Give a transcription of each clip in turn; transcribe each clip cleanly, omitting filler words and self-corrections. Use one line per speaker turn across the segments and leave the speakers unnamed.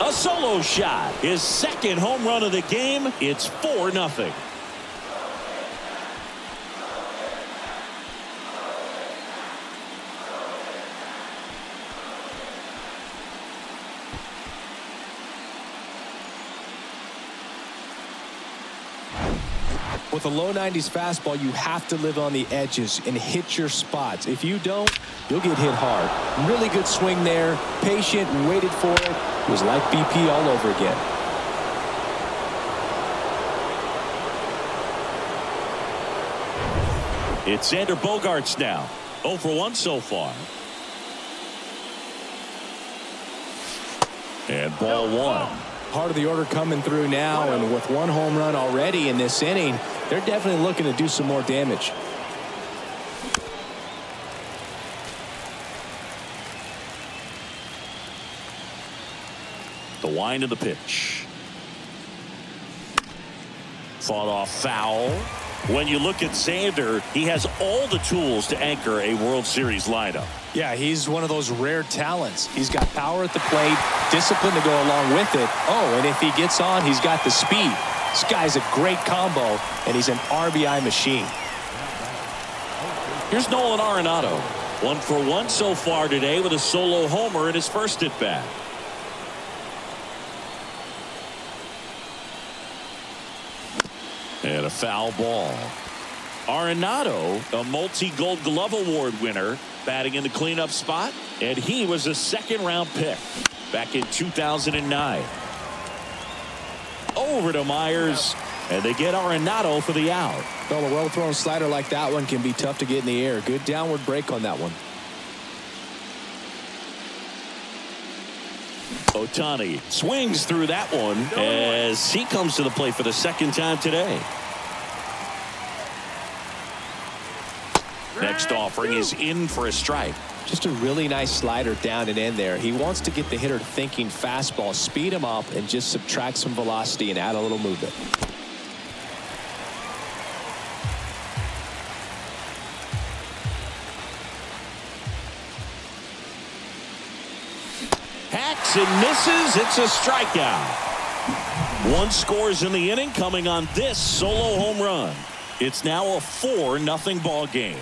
A solo shot. His second home run of the game. It's 4-0.
With a low 90s fastball, you have to live on the edges and hit your spots. If you don't, you'll get hit hard. Really good swing there. Patient, waited for it. It was like BP all over again.
It's Xander Bogaerts now. 0 for 1 so far. And ball 1.
Part of the order coming through now, and with 1 home run already in this inning, they're definitely looking to do some more damage.
The wind of the pitch. Fought off foul. When you look at Xander, he has all the tools to anchor a World Series lineup.
Yeah, he's one of those rare talents. He's got power at the plate, discipline to go along with it. Oh, and if he gets on, he's got the speed. This guy's a great combo, and he's an RBI machine.
Here's Nolan Arenado. 1 for 1 so far today with a solo homer in his first at-bat. And a foul ball. Arenado, a multi-Gold Glove Award winner, batting in the cleanup spot, and he was a second-round pick back in 2009. Over to Myers, and they get Arenado for the out.
Well, a well-thrown slider like that one can be tough to get in the air. Good downward break on that one.
Ohtani swings through that one as he comes to the plate for the second time today. Next offering is in for a strike.
Just a really nice slider down and in there. He wants to get the hitter thinking fastball, speed him up, and just subtract some velocity and add a little movement.
Hacks and misses. It's a strikeout. 1 scores in the inning coming on this solo home run. It's now a 4-0 ball game.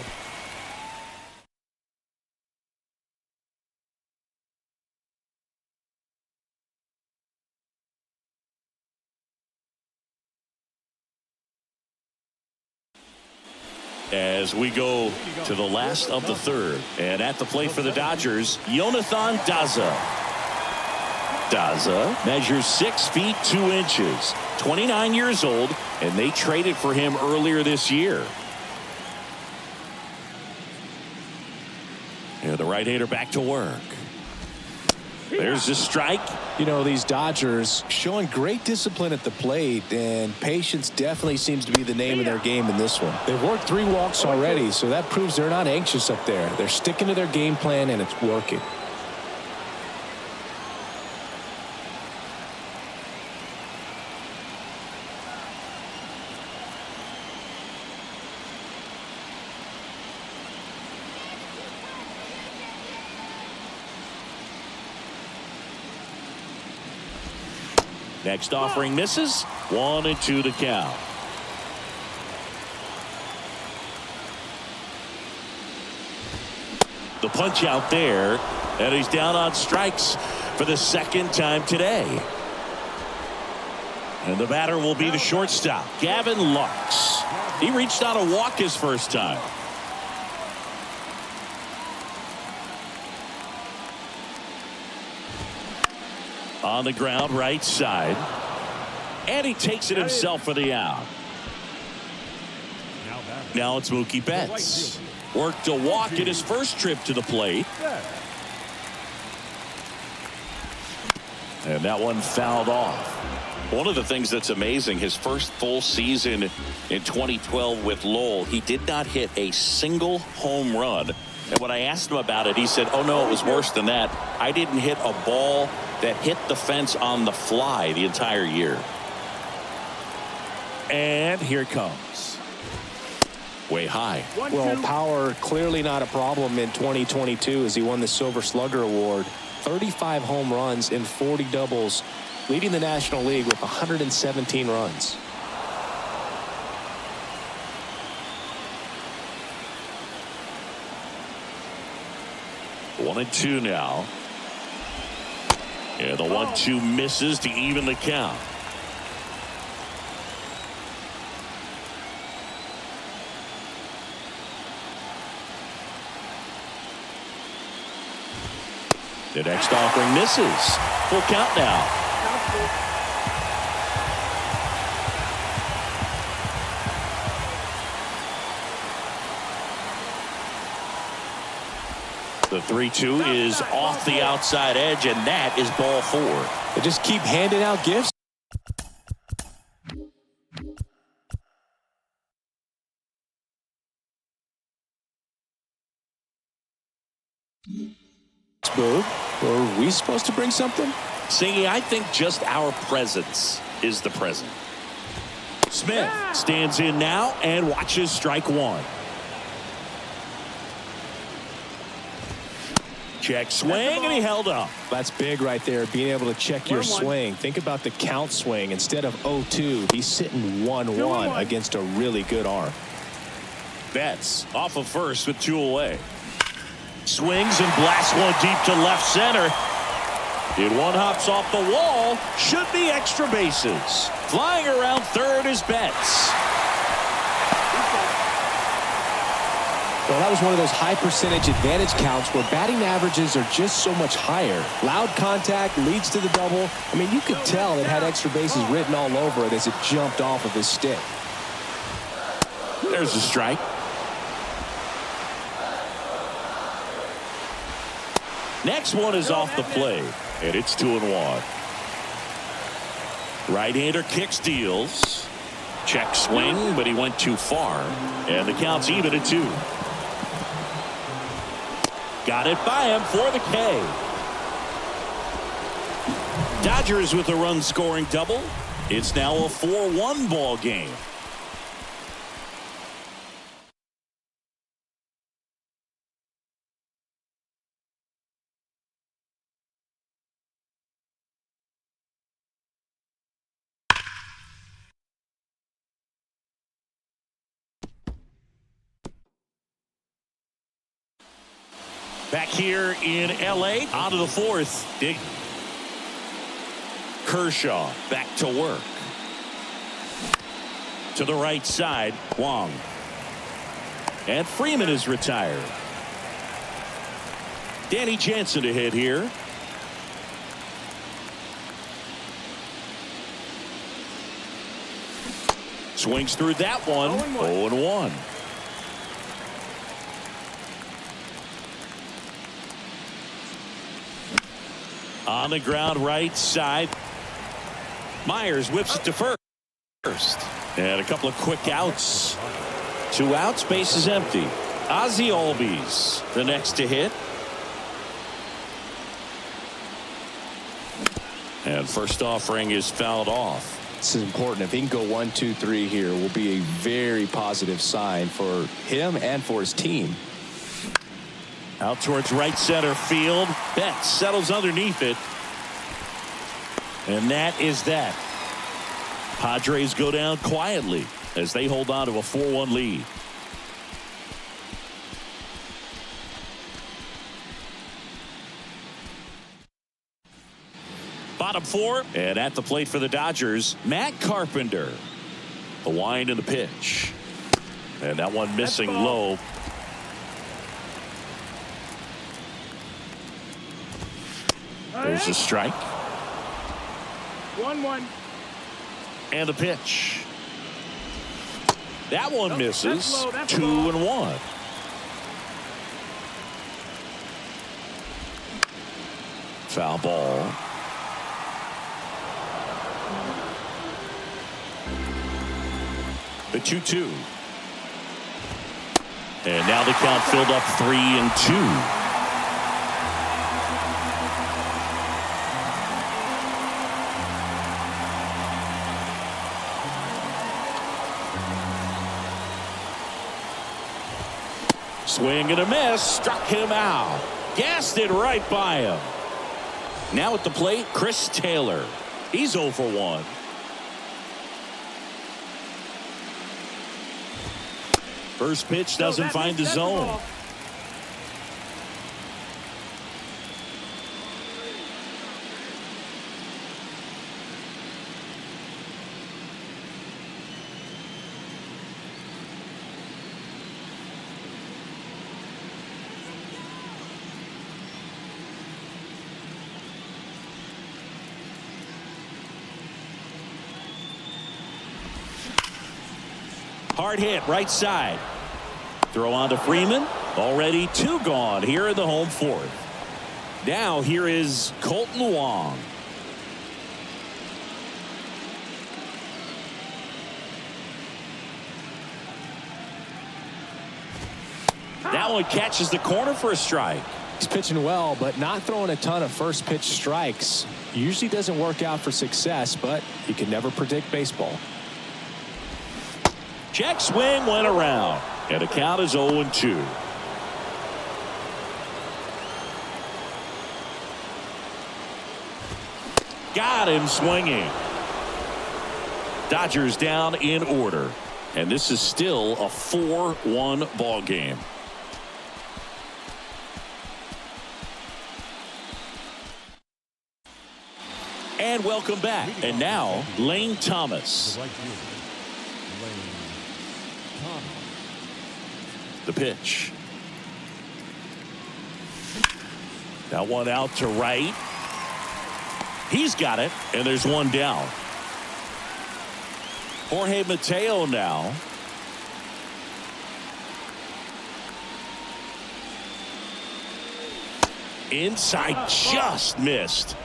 As we go to the last of the third, and at the plate for the Dodgers, Jonathan Daza. Daza measures 6 feet 2 inches, 29 years old, and they traded for him earlier this year. And the right-hander back to work. There's the strike.
You know, these Dodgers showing great discipline at the plate, and patience definitely seems to be the name of their game in this one. They've worked 3 walks already, so that proves they're not anxious up there. They're sticking to their game plan, and it's working.
Next offering misses. 1-2 the count. The punch out there, and he's down on strikes for the second time today. And the batter will be the shortstop, Gavin Lux. He reached out a walk his first time. On the ground, right side. And he takes it himself for the out. Now it's Mookie Betts. Worked a walk in his first trip to the plate. And that one fouled off. One of the things that's amazing, his first full season in 2012 with Lowell, he did not hit a single home run. And when I asked him about it, he said, oh, no, it was worse than that. I didn't hit a ball that hit the fence on the fly the entire year. And here it comes. Way high.
Well, power clearly not a problem in 2022 as he won the Silver Slugger Award. 35 home runs and 40 doubles, leading the National League with 117 runs.
One and two now. And the 1-2 misses to even the count. The next offering misses. Full count now. The 3-2 is off the outside edge, and that is ball 4.
They just keep handing out gifts. Boog, are we supposed to bring something?
Singy, I think just our presence is the present. Smith stands in now and watches strike one. Check swing, and he held up.
That's big right there, being able to check your swing. Think about the count swing. Instead of 0-2, he's sitting 1-1 against a really good arm.
Betts off of first with 2 away. Swings and blasts one deep to left center. And one hops off the wall. Should be extra bases. Flying around third is Betts.
Well, that was one of those high percentage advantage counts where batting averages are just so much higher. Loud contact leads to the double. I mean, you could tell it had extra bases written all over it as it jumped off of his stick.
There's a strike. Next one is off the plate, and it's 2-1. Right-hander kicks, deals. Check swing, but he went too far, and the count's even at 2. Got it by him for the K. Dodgers with a run-scoring double. It's now a 4-1 ball game. Back here in L.A. on to the 4th. Kershaw back to work. To the right side, Wong. And Freeman is retired. Danny Jansen to hit here. Swings through that one. 0-1. On the ground right side. Myers whips it to first. And a couple of quick outs. 2 outs, base is empty. Ozzie Albies the next to hit. And first offering is fouled off.
This is important. If he can go 1, 2, 3 here, will be a very positive sign for him and for his team.
Out towards right center field. Betts settles underneath it. And that is that. Padres go down quietly as they hold on to a 4-1 lead. Bottom 4, and at the plate for the Dodgers, Matt Carpenter. The wind and the pitch. And that one missing low. There's a strike.
1-1.
And a pitch. That one misses. 2-1. Foul ball. The 2-2. And now the count filled up 3-2. Swing and a miss. Struck him out. Gassed it right by him. Now at the plate, Chris Taylor. He's 0 for 1. First pitch doesn't find the zone. Hard hit right side. Throw on to Freeman. Already 2 gone here in the home fourth. Now here is Colton Wong. That one catches the corner for a strike.
He's pitching well, but not throwing a ton of first pitch strikes. Usually doesn't work out for success, but you can never predict baseball.
Check swing went around, and the count is 0-2. Got him swinging. Dodgers down in order, and this is still a 4-1 ball game. And welcome back. And now Lane Thomas. The pitch. That one out to right. He's got it, and there's one down. Jorge Mateo now. Inside, just missed.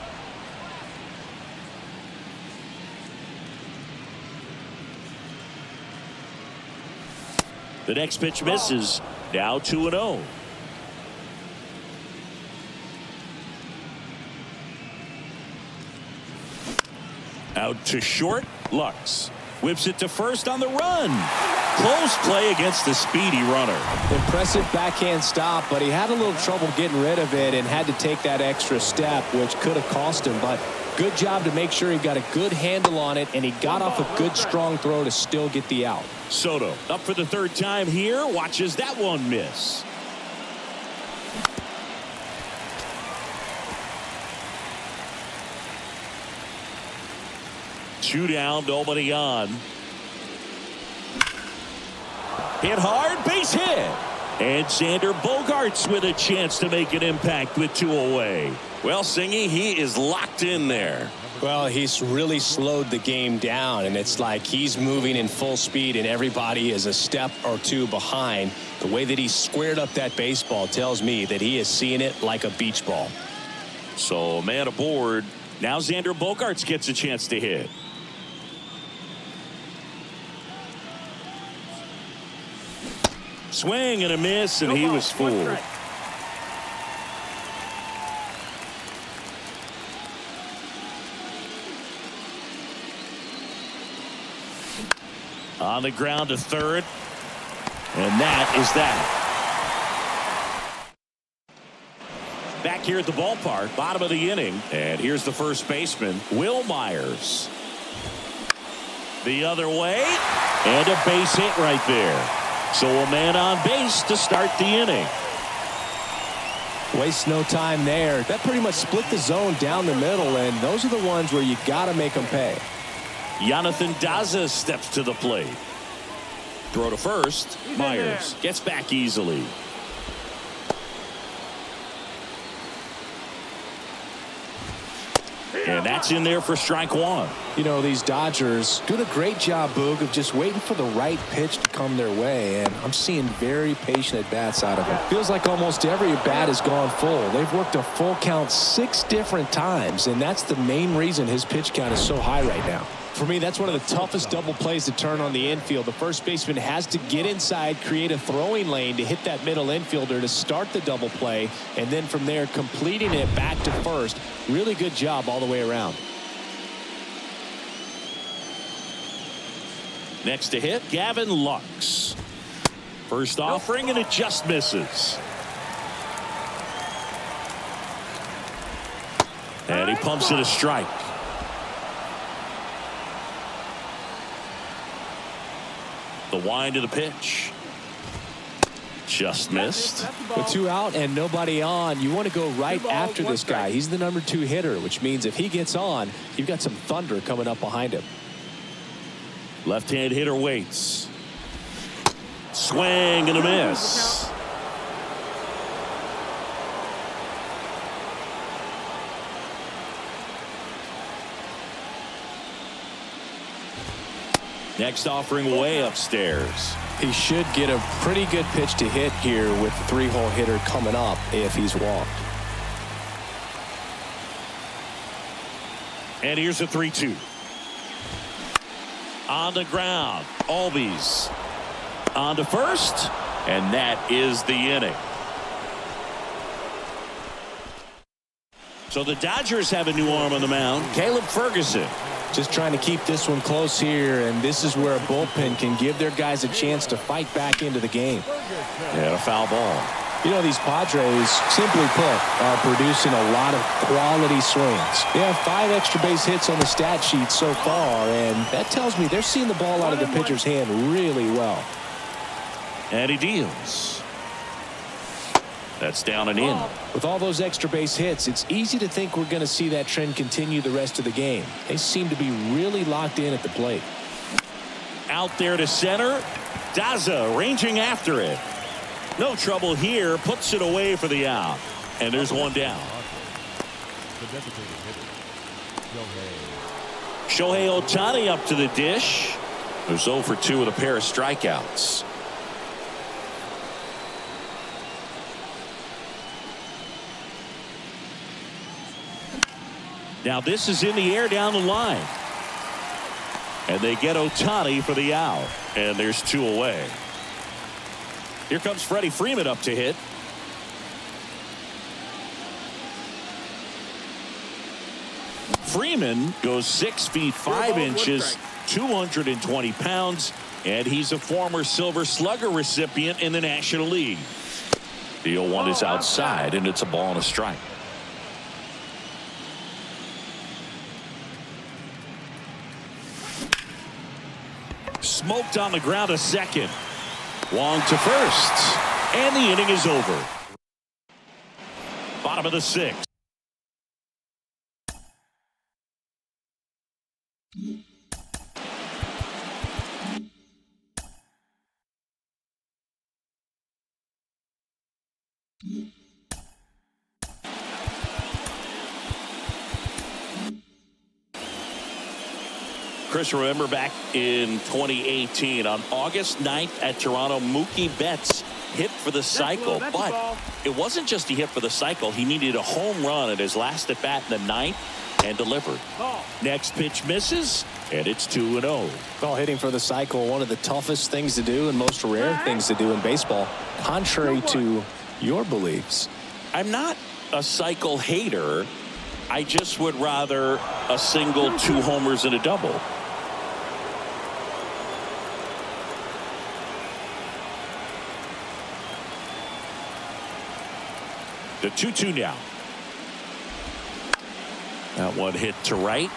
The next pitch misses. Now 2-0. Out to short. Lux whips it to first on the run. Close play against the speedy runner.
Impressive backhand stop, but he had a little trouble getting rid of it and had to take that extra step, which could have cost him. But good job to make sure he got a good handle on it, and he got off a good strong throw to still get the out.
Soto up for the 3rd time here. Watches that one miss. Two down, nobody on. Hit hard, base hit. And Xander Bogaerts with a chance to make an impact with 2 away. Well, Singy, he is locked in there.
Well, he's really slowed the game down, and it's like he's moving in full speed and everybody is a step or 2 behind. The way that he squared up that baseball tells me that he is seeing it like a beach ball.
So, man aboard. Now Xander Bogaerts gets a chance to hit. Swing and a miss, and he was fooled. On the ground to third. And that is that. Back here at the ballpark, bottom of the inning. And here's the first baseman, Will Myers. The other way. And a base hit right there. So a man on base to start the inning.
Waste no time there. That pretty much split the zone down the middle, and those are the ones where you got to make them pay.
Jonathan Daza steps to the plate. Throw to first. Myers gets back easily. And that's in there for strike 1.
You know, these Dodgers doing a great job, Boog, of just waiting for the right pitch to come their way, and I'm seeing very patient at-bats out of them. Feels like almost every at-bat has gone full. They've worked a full count 6 different times, and that's the main reason his pitch count is so high right now. For me, that's one of the toughest double plays to turn on the infield. The first baseman has to get inside, create a throwing lane to hit that middle infielder to start the double play, and then from there completing it back to first. Really good job all the way around.
Next to hit, Gavin Lux. First offering, and it just misses. And he pumps it a strike. The wind of the pitch. Just missed.
With 2 out and nobody on, you want to go right after this guy. He's the number 2 hitter, which means if he gets on, you've got some thunder coming up behind him.
Left-hand hitter waits. Swing and a miss. Next offering way upstairs.
He should get a pretty good pitch to hit here with the 3-hole hitter coming up if he's walked.
And here's a 3-2. On the ground. Albies on to first. And that is the inning. So the Dodgers have a new arm on the mound. Caleb Ferguson.
Just trying to keep this one close here, and this is where a bullpen can give their guys a chance to fight back into the game.
And a foul ball.
You know, these Padres, simply put, are producing a lot of quality swings. They have 5 extra base hits on the stat sheet so far, and that tells me they're seeing the ball out of the pitcher's hand really well.
And he deals. That's down and in.
With all those extra base hits, it's easy to think we're going to see that trend continue the rest of the game. They seem to be really locked in at the plate.
Out there to center. Daza ranging after it. No trouble here. Puts it away for the out. And there's one down. Shohei Ohtani up to the dish. Who's 0 for 2 with a pair of strikeouts. Now this is in the air down the line. And they get Ohtani for the out. And there's 2 away. Here comes Freddie Freeman up to hit. Freeman goes 6 feet 5 inches, 220 pounds, and he's a former Silver Slugger recipient in the National League. The 0-1 is outside, and it's a ball and a strike. Smoked on the ground to second. Wong to first. And the inning is over. Bottom of the 6th. Chris, remember back in 2018 on August 9th at Toronto, Mookie Betts hit for the cycle, but it wasn't just he hit for the cycle. He needed a home run at his last at bat in the 9th and delivered. Next pitch misses, and it's 2-0.
Well, hitting for the cycle, one of the toughest things to do and most rare things to do in baseball, contrary to your beliefs.
I'm not a cycle hater. I just would rather a single, 2 homers, and a double. The 2-2 now. That one hit to right.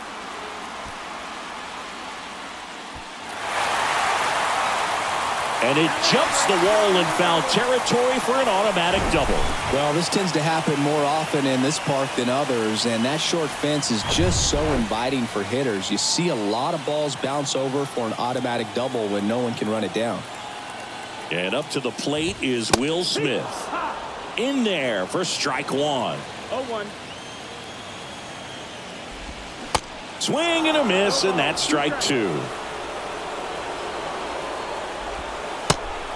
And it jumps the wall in foul territory for an automatic double.
Well, this tends to happen more often in this park than others, and that short fence is just so inviting for hitters. You see a lot of balls bounce over for an automatic double when no one can run it down.
And up to the plate is Will Smith. In there for strike 1.
0-1.
Swing and a miss, and that's strike 2.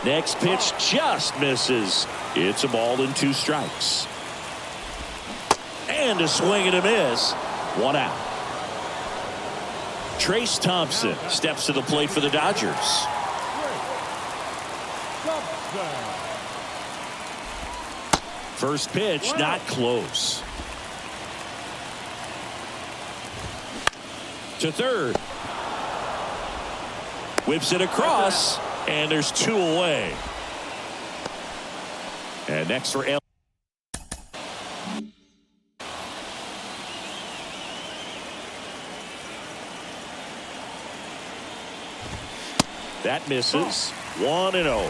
Next pitch just misses. It's a ball and 2 strikes. And a swing and a miss. 1 out. Trace Thompson steps to the plate for the Dodgers. First pitch not close. To third. Whips it across, and there's 2 away. And next for L. That misses. 1-0.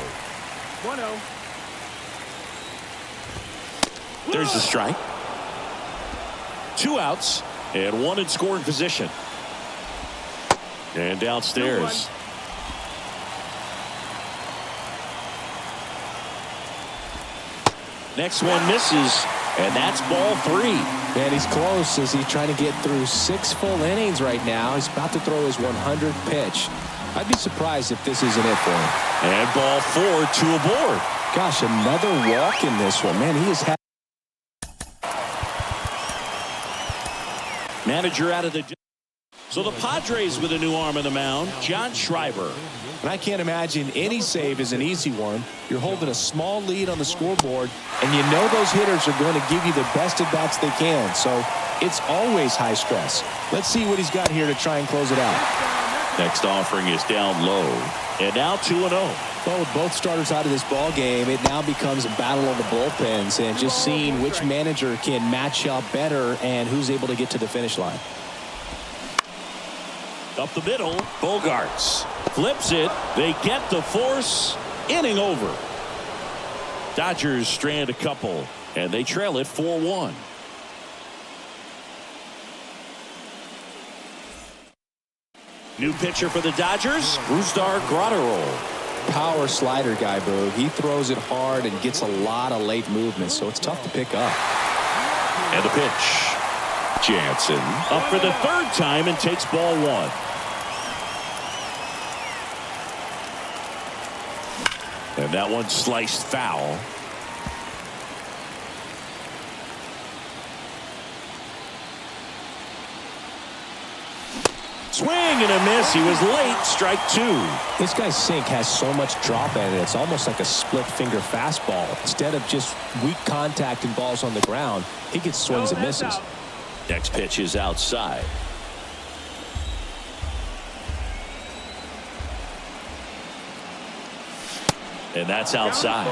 1-0.
There's the strike. 2 outs and 1 in scoring position. And downstairs. Next one misses, and that's ball 3.
And he's close as he's trying to get through 6 full innings right now. He's about to throw his 100th pitch. I'd be surprised if this isn't it for him.
And ball 4, 2 aboard.
Gosh, another walk in this one. Man, he has had.
Manager out of the. So the Padres with a new arm on the mound, John Schreiber.
And I can't imagine any save is an easy one. You're holding a small lead on the scoreboard, and you know those hitters are going to give you the best at-bats they can. So it's always high stress. Let's see what he's got here to try and close it out.
Next offering is down low. And now 2-0.
Well, with both starters out of this ball game, it now becomes a battle of the bullpens and just seeing which manager can match up better and who's able to get to the finish line.
Up the middle, Bogarts flips it. They get the force. Inning over. Dodgers strand a couple, and they trail it 4-1. New pitcher for the Dodgers, Brusdar Graterol.
Power slider guy, Boog. He throws it hard and gets a lot of late movement, so it's tough to pick up.
And the pitch. Jansen up for the 3rd time and takes ball 1. And that one sliced foul. Swing and a miss. He was late. Strike 2.
This guy's sink has so much drop in it. It's almost like a split finger fastball. Instead of just weak contact and balls on the ground, he gets swings and misses.
Next pitch is outside. And that's outside.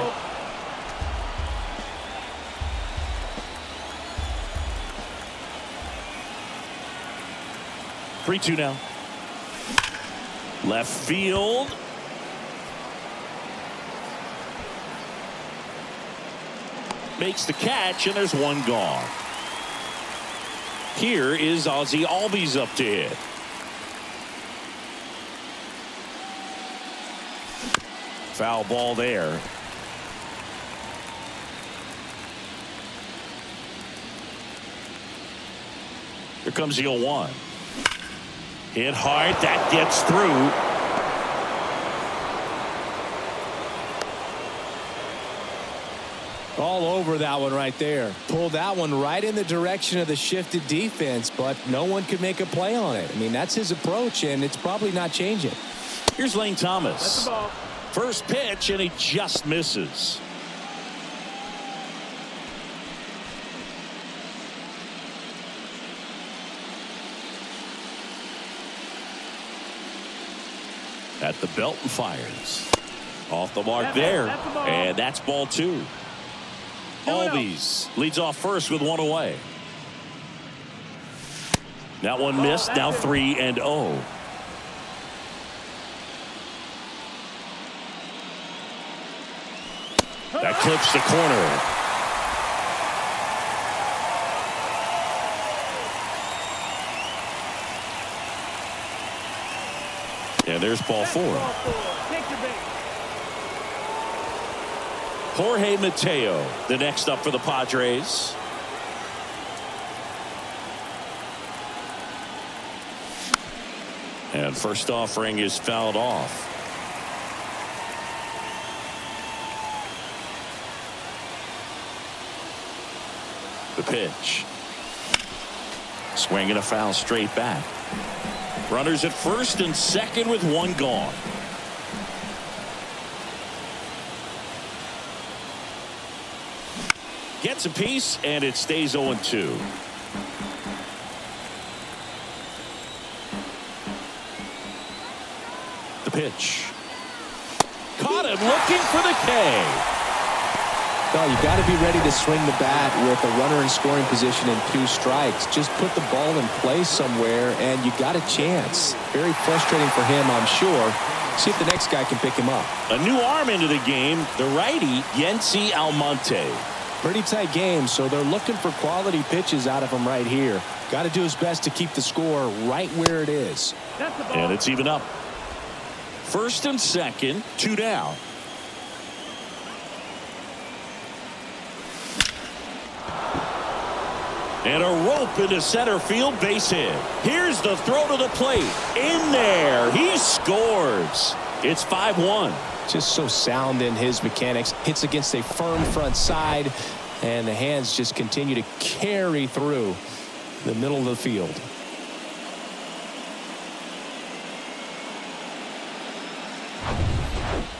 Three, 2 now. Left field. Makes the catch, and there's one gone. Here is Ozzie Albies up to hit. Foul ball there. Here comes the 0-1. Hit hard. That gets through.
All over that one right there. Pulled that one right in the direction of the shifted defense, but no one could make a play on it. I mean, that's his approach, and it's probably not changing.
Here's Lane Thomas.
That's the ball.
First pitch, and he just misses. At the belt and fires. Off the mark there. And that's ball 2. Albies leads off first with 1 away. That one missed. Now 3-0. That clips the corner. And there's ball 4. Jorge Mateo, the next up for the Padres. And first offering is fouled off. The pitch. Swing and a foul straight back. Runners at first and second with 1 gone. Gets a piece, and it stays 0-2. The pitch. Caught him looking for the K.
Well, you got to be ready to swing the bat with a runner in scoring position and 2 strikes. Just put the ball in place somewhere, and you got a chance. Very frustrating for him, I'm sure. See if the next guy can pick him up.
A new arm into the game, the righty, Yency Almonte.
Pretty tight game, so they're looking for quality pitches out of him right here. Got to do his best to keep the score right where it is.
And it's even up. First and second, 2 down. And a rope into center field, base hit. Here's the throw to the plate. In there, he scores. It's 5-1.
Just so sound in his mechanics. Hits against a firm front side, and the hands just continue to carry through the middle of the field.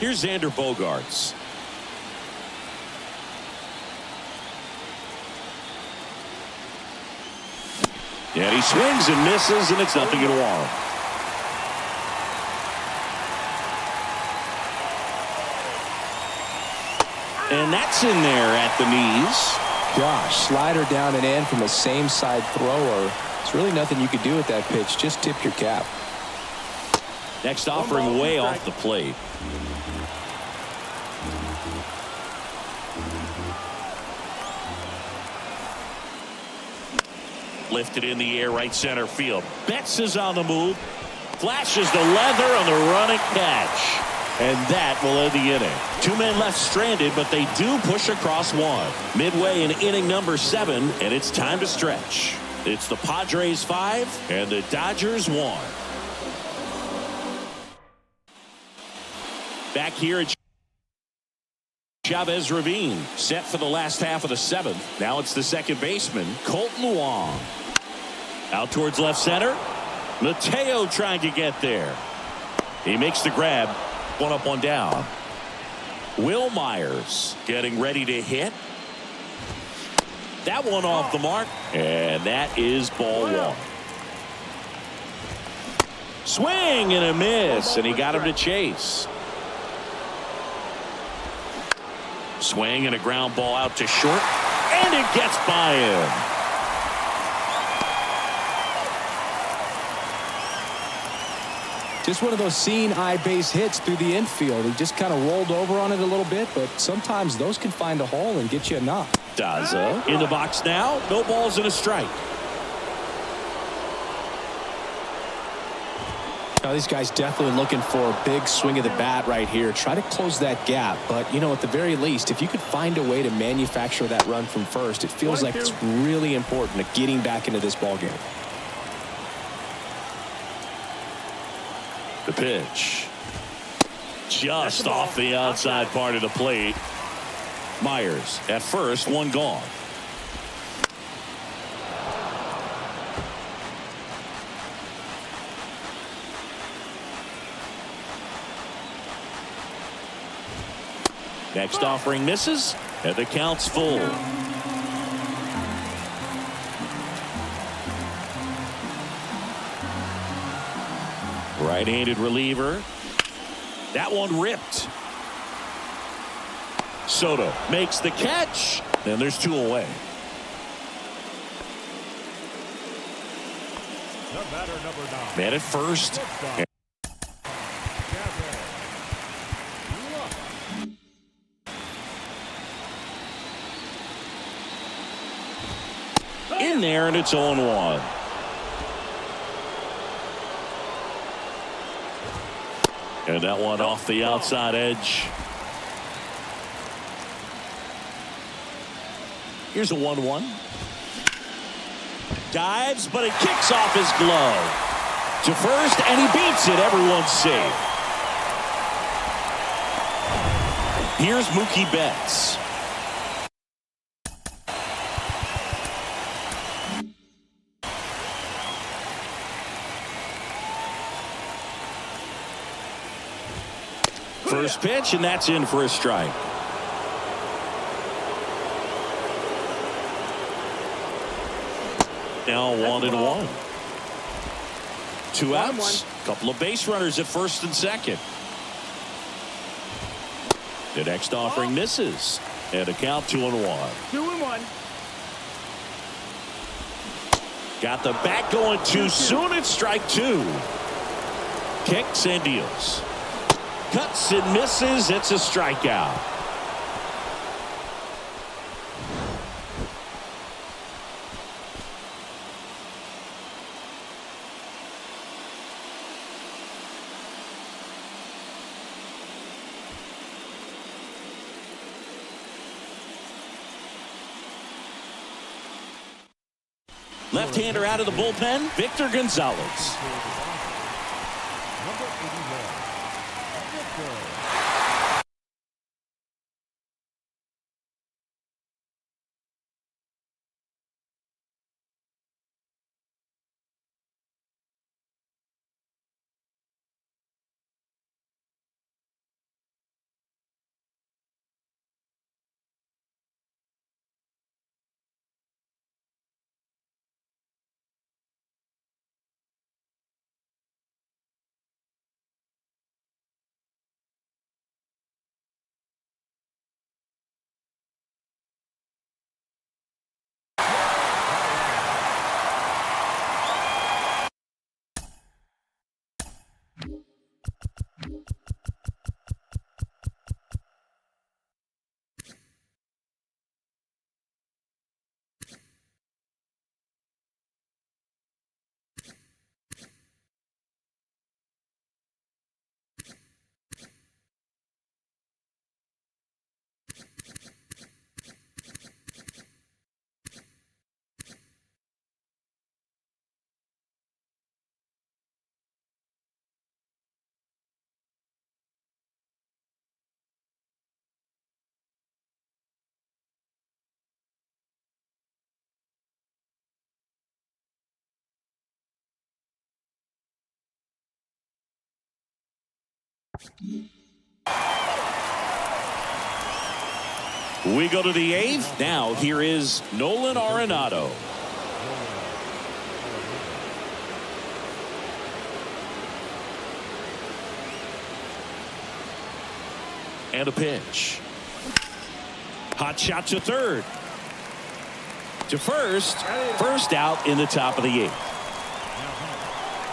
Here's Xander Bogaerts. And he swings and misses, and it's 0-1. And that's in there at the knees.
Gosh, slider down and in from the same side thrower. There's really nothing you could do with that pitch. Just tip your cap.
Next offering way off the plate. Lifted in the air, right center field. Betts is on the move. Flashes the leather on the running catch. And that will end the inning. 2 men left stranded, but they do push across one. Midway in inning number 7, and it's time to stretch. It's the Padres 5 and the Dodgers 1. Back here at Chavez Ravine, set for the last half of the 7th. Now it's the second baseman, Colt Luong. Out towards left center. Mateo trying to get there. He makes the grab. 1 up, 1 down. Will Myers getting ready to hit. That one off the mark. And that is ball 1. Swing and a miss. And he got him to chase. Swing and a ground ball out to short. And it gets by him.
Just one of those seeing eye base hits through the infield. He just kind of rolled over on it a little bit, but sometimes those can find a hole and get you a knock.
Daza in the box now. No balls and a strike.
Now these guys definitely looking for a big swing of the bat right here. Try to close that gap. But, you know, at the very least, if you could find a way to manufacture that run from first, it feels like it's really important to getting back into this ball game.
The pitch. Just off the outside part of the plate. Myers at first, 1 gone. Next offering misses, and the count's full. Right-handed reliever. That one ripped. Soto makes the catch. And there's 2 away. Man at first. In there, and it's 0-1. And that one off the outside edge. Here's a 1-1. Dives, but it kicks off his glove. To first, and he beats it. Everyone's safe. Here's Mookie Betts. First pitch, and that's in for a strike. Now 1-1. 2 outs. Couple of base runners at first and second. The next offering misses. And a count 2-1.
2-1.
Got the bat going too soon. It's strike 2. Kicks and deals. Cuts and misses. It's a strikeout. Left-hander out of the bullpen, Victor Gonzalez. We go to the 8th. Now here is Nolan Arenado. And a pitch. Hot shot to third. To first. First out in the top of the 8th.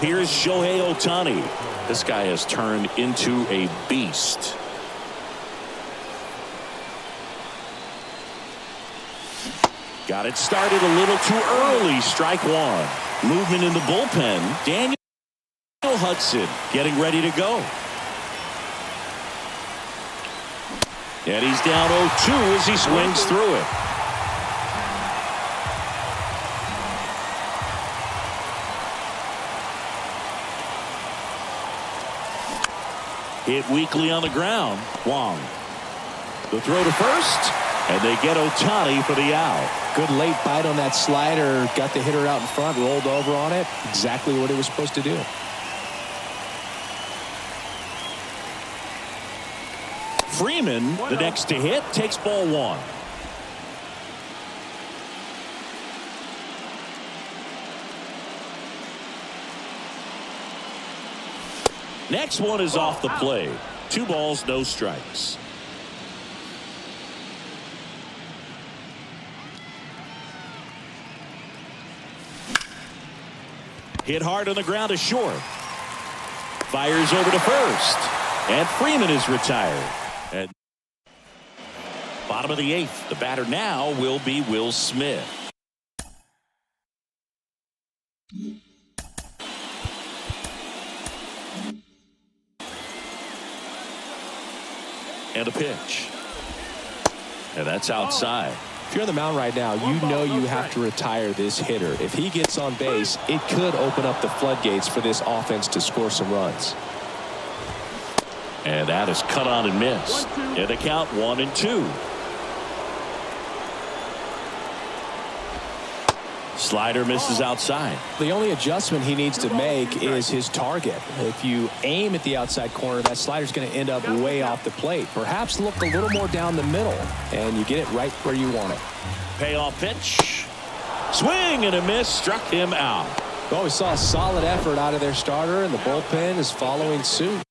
Here's Shohei Ohtani. This guy has turned into a beast. Got it started a little too early. Strike one. Movement in the bullpen. Daniel Hudson getting ready to go. And he's down 0-2 as he swings through it. Hit weakly on the ground. Wong. The throw to first. And they get Ohtani for the out.
Good late bite on that slider. Got the hitter out in front. Rolled over on it. Exactly what it was supposed to do.
Freeman, the next to hit, takes ball one. Next one is off the plate. 2 balls, no strikes. Hit hard on the ground to short. Fires over to first. And Freeman is retired. At bottom of the 8th. The batter now will be Will Smith. And a pitch. And that's outside.
If you're on the mound right now, you know you have to retire this hitter. If he gets on base, it could open up the floodgates for this offense to score some runs.
And that is cut on and missed. And the count 1-2. Slider misses outside.
The only adjustment he needs to make is his target. If you aim at the outside corner, that slider's going to end up way off the plate. Perhaps look a little more down the middle, and you get it right where you want it.
Payoff pitch. Swing and a miss. Struck him out.
Well, we saw a solid effort out of their starter, and the bullpen is following suit.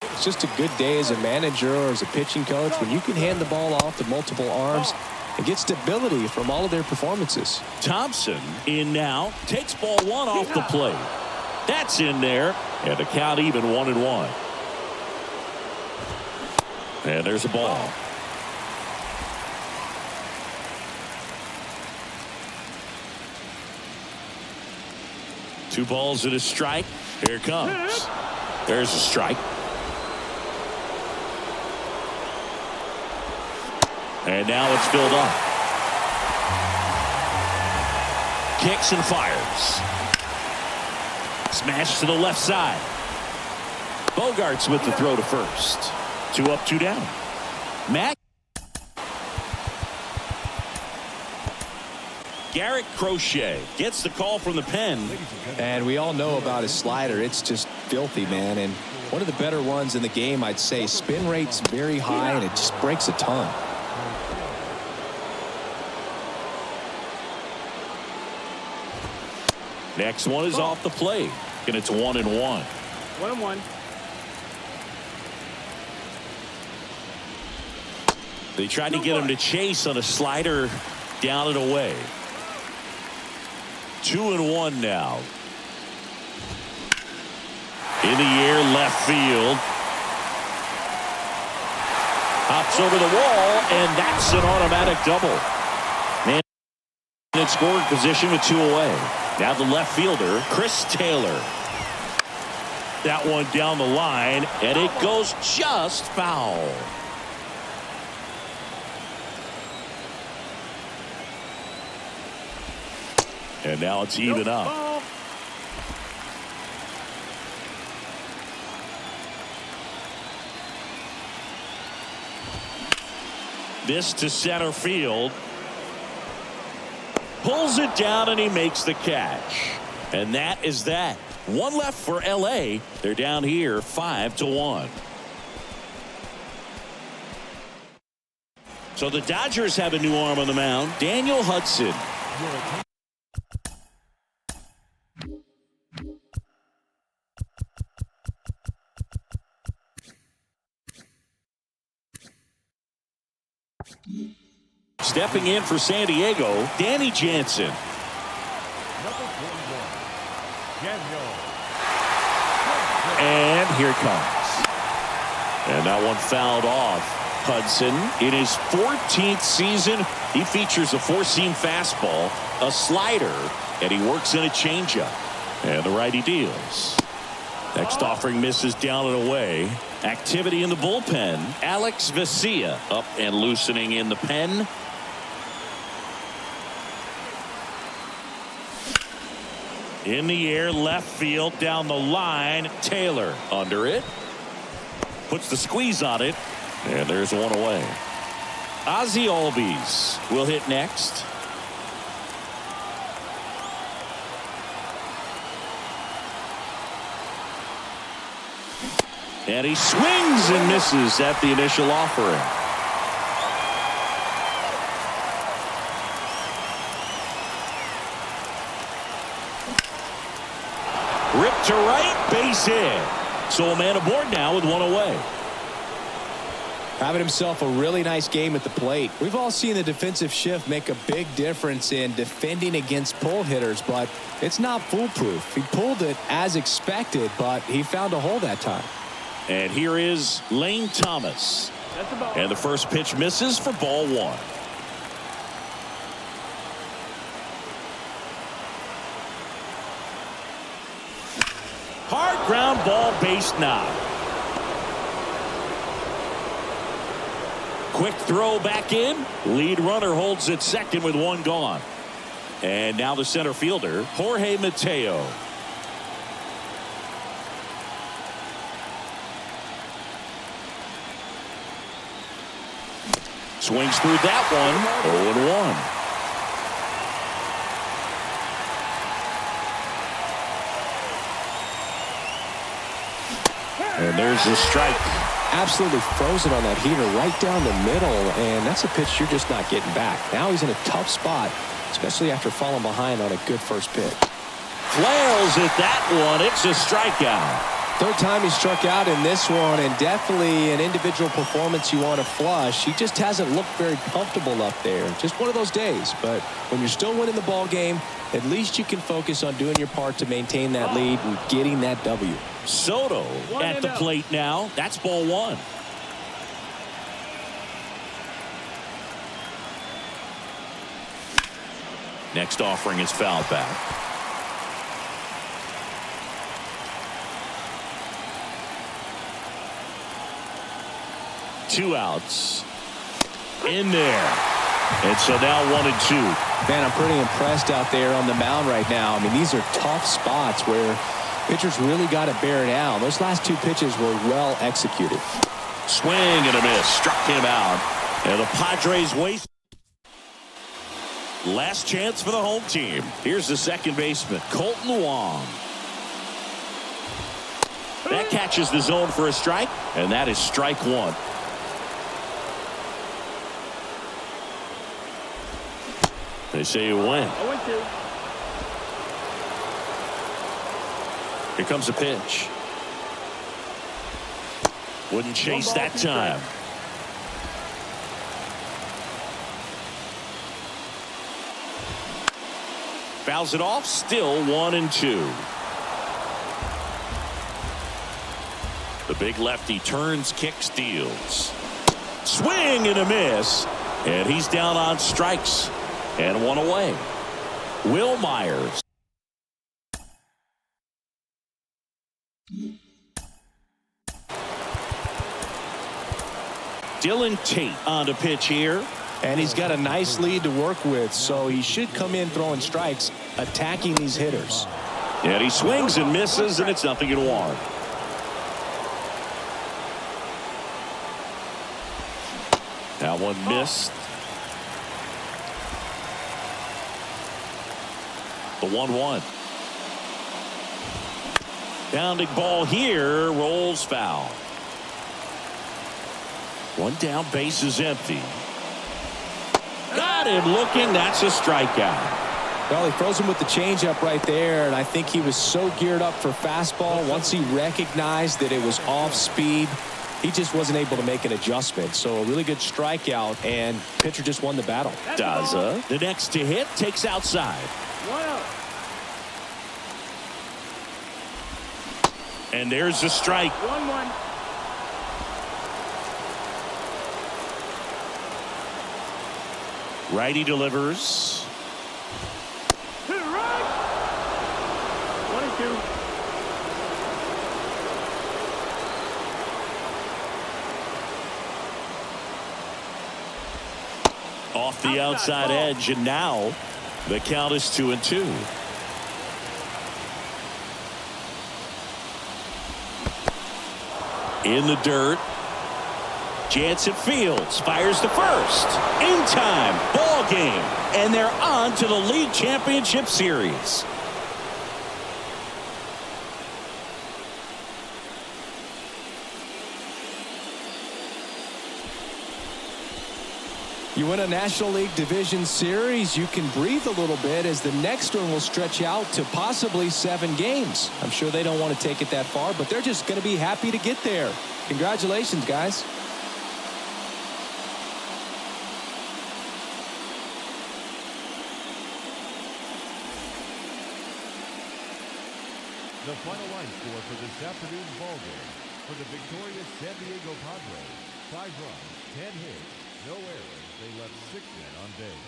It's just a good day as a manager or as a pitching coach when you can hand the ball off to multiple arms and get stability from all of their performances.
Thompson in now, takes ball one off the plate. That's in there, and the count even 1-1. And there's a ball. Two balls and a strike. Here it comes. There's a strike. And now it's filled up. Kicks and fires. Smash to the left side. Bogarts with the throw to first. 2 up, 2 down. Matt. Garrett Crochet gets the call from the pen.
And we all know about his slider. It's just filthy, man. And one of the better ones in the game, I'd say. Spin rate's very high, and it just breaks a ton.
Next one is off the plate. And it's 1-1.
1-1.
They tried to get him to chase on a slider down and away. 2-1 now. In the air, left field. Hops over the wall, and that's an automatic double. Man in scoring position with 2 away. Now the left fielder, Chris Taylor. That one down the line, and it goes just foul. And now it's even up. This to center field. Pulls it down and he makes the catch. And that is that. One left for LA. They're down here 5-1. So the Dodgers have a new arm on the mound. Daniel Hudson. Stepping in for San Diego, Danny Jansen. And here it comes. And that one fouled off. Hudson, in his 14th season, he features a 4-seam fastball, a slider, and he works in a changeup. And the righty deals. Next offering misses down and away. Activity in the bullpen. Alex Vesia up and loosening in the pen. In the air, left field, down the line. Taylor under it. Puts the squeeze on it. And there's one away. Ozzie Albies will hit next. And he swings and misses at the initial offering. Ripped to right, base hit. So a man aboard now with one away.
Having himself a really nice game at the plate. We've all seen the defensive shift make a big difference in defending against pull hitters, but it's not foolproof. He pulled it as expected, but he found a hole that time.
And here is Lane Thomas. And the first pitch misses for ball 1. Hard ground ball, base knock. Quick throw back in. Lead runner holds at second with one gone. And now the center fielder, Jorge Mateo. Swings through that one. 0-1. And there's the strike.
Absolutely frozen on that heater right down the middle, and that's a pitch you're just not getting back. Now he's in a tough spot, especially after falling behind on a good first pitch.
Flails at that one. It's a strikeout.
Third time he struck out in this one, and definitely an individual performance you want to flush. He just hasn't looked very comfortable up there. Just one of those days. But when you're still winning the ball game, at least you can focus on doing your part to maintain that lead and getting that W.
Soto at the plate now. That's ball 1. Next offering is fouled back. Two outs. In there. And so now 1-2.
Man, I'm pretty impressed out there on the mound right now. I mean, these are tough spots where pitchers really got to bear down. Those last two pitches were well executed.
Swing and a miss. Struck him out. And the Padres waste. Last chance for the home team. Here's the second baseman, Colton Wong. That catches the zone for a strike, and that is strike one. They say you win. Here comes a pitch. Wouldn't chase that time. Fouls it off. Still 1-2. The big lefty turns, kicks, deals. Swing and a miss. And he's down on strikes. And one away. Will Myers. Dylan Tate on the pitch here.
And he's got a nice lead to work with, so he should come in throwing strikes, attacking these hitters.
And he swings and misses, and it's 0-1. That one missed. The 1-1. Pounding ball here, rolls foul. One down, base is empty. Got him looking. That's a strikeout.
Well, he froze him with the changeup right there, and I think he was so geared up for fastball. Once he recognized that it was off speed, he just wasn't able to make an adjustment. So a really good strikeout, and pitcher just won the battle.
Daza, the next to hit, takes outside. And there's the strike.
1-1.
Righty delivers.
To the right. 1-2.
Off the outside edge, and now the count is 2-2. In the dirt. Jansen fields, fires to first. In time, ball game, and they're on to the league championship series.
You win a National League Division Series, you can breathe a little bit as the next one will stretch out to possibly 7 games. I'm sure they don't want to take it that far, but they're just going to be happy to get there. Congratulations, guys.
The final line score for this afternoon's ballgame. For the victorious San Diego Padres, 5 runs, 10 hits, no errors. They left 6 men on base.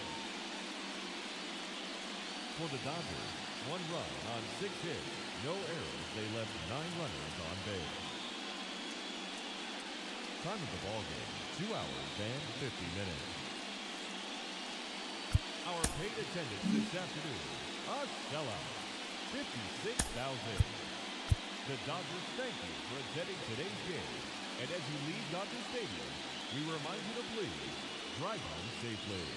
For the Dodgers, 1 run on 6 hits, no errors. They left 9 runners on base. Time of the ballgame, 2 hours and 50 minutes. Our paid attendance this afternoon, a sellout. 56,000. The Dodgers thank you for attending today's game. And as you leave Dodger Stadium, we remind you to please drive home safely.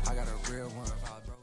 I got a real one, bro.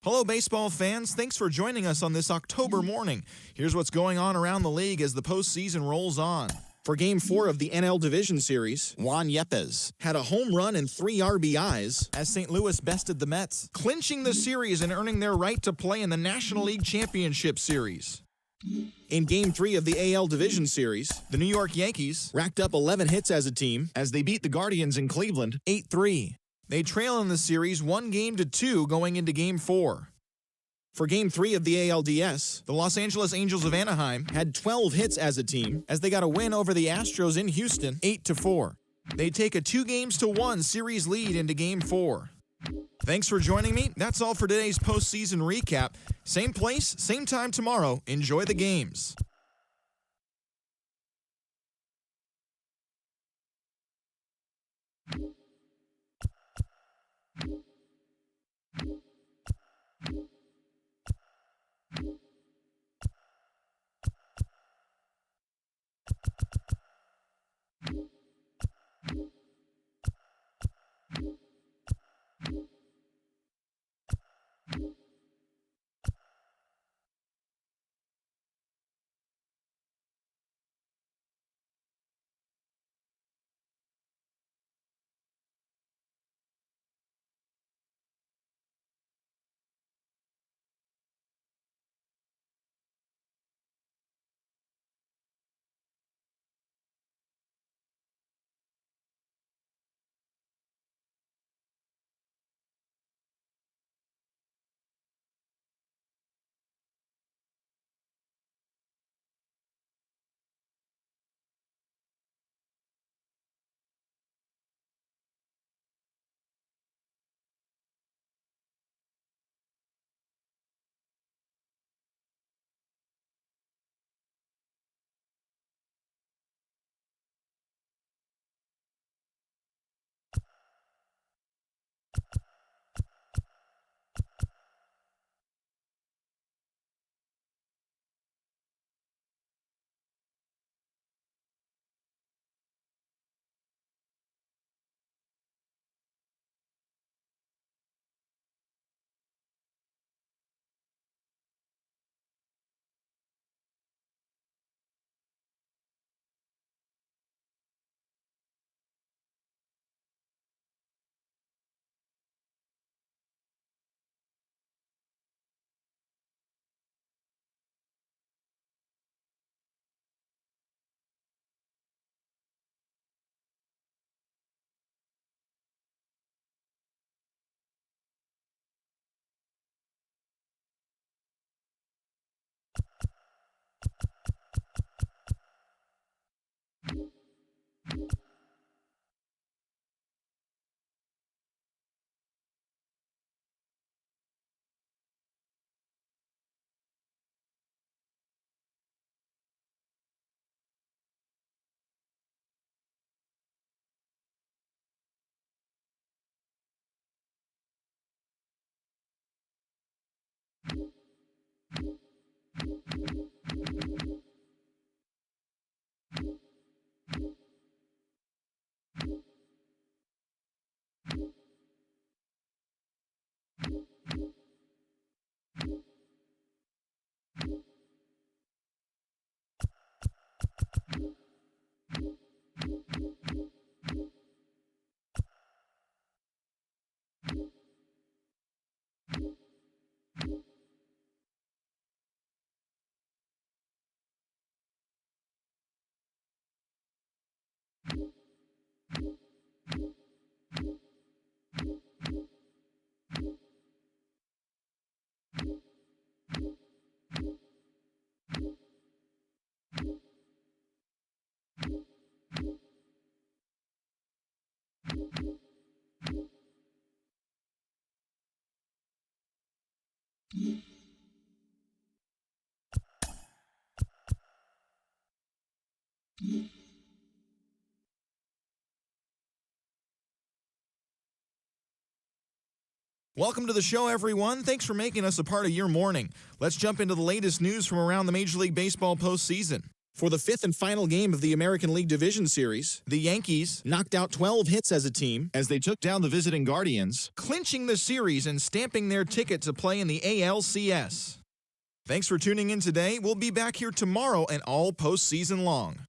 Hello, baseball fans. Thanks for joining us on this October morning. Here's what's going on around the league as the postseason rolls on. For Game 4 of the NL Division Series, Juan Yepes had a home run and 3 RBIs as St. Louis bested the Mets, clinching the series and earning their right to play in the National League Championship Series. In Game 3 of the AL Division Series, the New York Yankees racked up 11 hits as a team as they beat the Guardians in Cleveland 8-3. They trail in the series 1-2 going into Game 4. For Game 3 of the ALDS, the Los Angeles Angels of Anaheim had 12 hits as a team as they got a win over the Astros in Houston 8-4. They take a 2-1 series lead into Game 4. Thanks for joining me. That's all for today's postseason recap. Same place, same time tomorrow. Enjoy the games. Welcome to the show, everyone. Thanks for making us a part of your morning. Let's jump into the latest news from around the Major League Baseball postseason. For the fifth and final game of the American League Division Series, the Yankees knocked out 12 hits as a team as they took down the visiting Guardians, clinching the series and stamping their ticket to play in the ALCS. Thanks for tuning in today. We'll be back here tomorrow and all postseason long.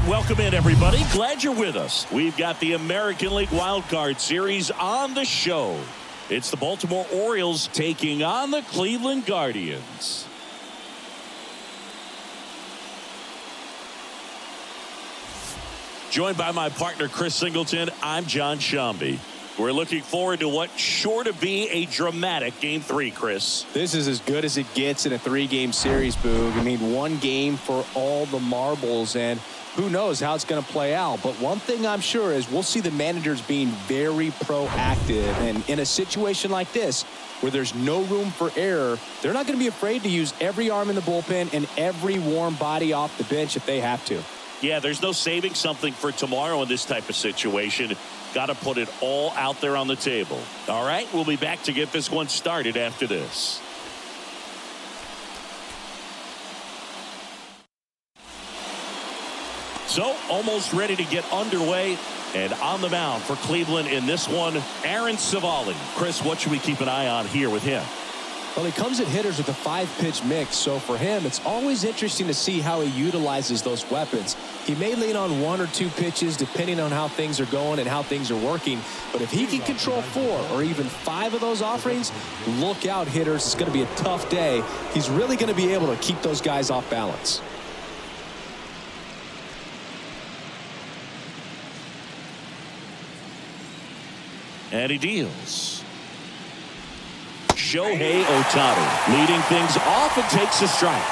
And welcome in, everybody. Glad you're with us. We've got the American League Wild Card Series on the show. It's the Baltimore Orioles taking on the Cleveland Guardians. Joined by my partner, Chris Singleton, I'm John Shambi. We're looking forward to what's sure to be a dramatic Game 3, Chris.
This is as good as it gets in a 3-game series, Boog. I mean, one game for all the marbles, and who knows how it's going to play out. But one thing I'm sure is we'll see the managers being very proactive. And in a situation like this, where there's no room for error, they're not going to be afraid to use every arm in the bullpen and every warm body off the bench if they have to.
Yeah, there's no saving something for tomorrow in this type of situation. Got to put it all out there on the table. All right, we'll be back to get this one started after this. So, almost ready to get underway. And on the mound for Cleveland in this one, Aaron Civale. Chris, what should we keep an eye on here with him?
Well, he comes at hitters with a 5-pitch mix, so for him, it's always interesting to see how he utilizes those weapons. He may lean on 1 or 2 pitches depending on how things are going and how things are working, but if he can control 4 or even 5 of those offerings, look out, hitters. It's going to be a tough day. He's really going to be able to keep those guys off balance.
And he deals. Shohei Ohtani leading things off and takes a strike.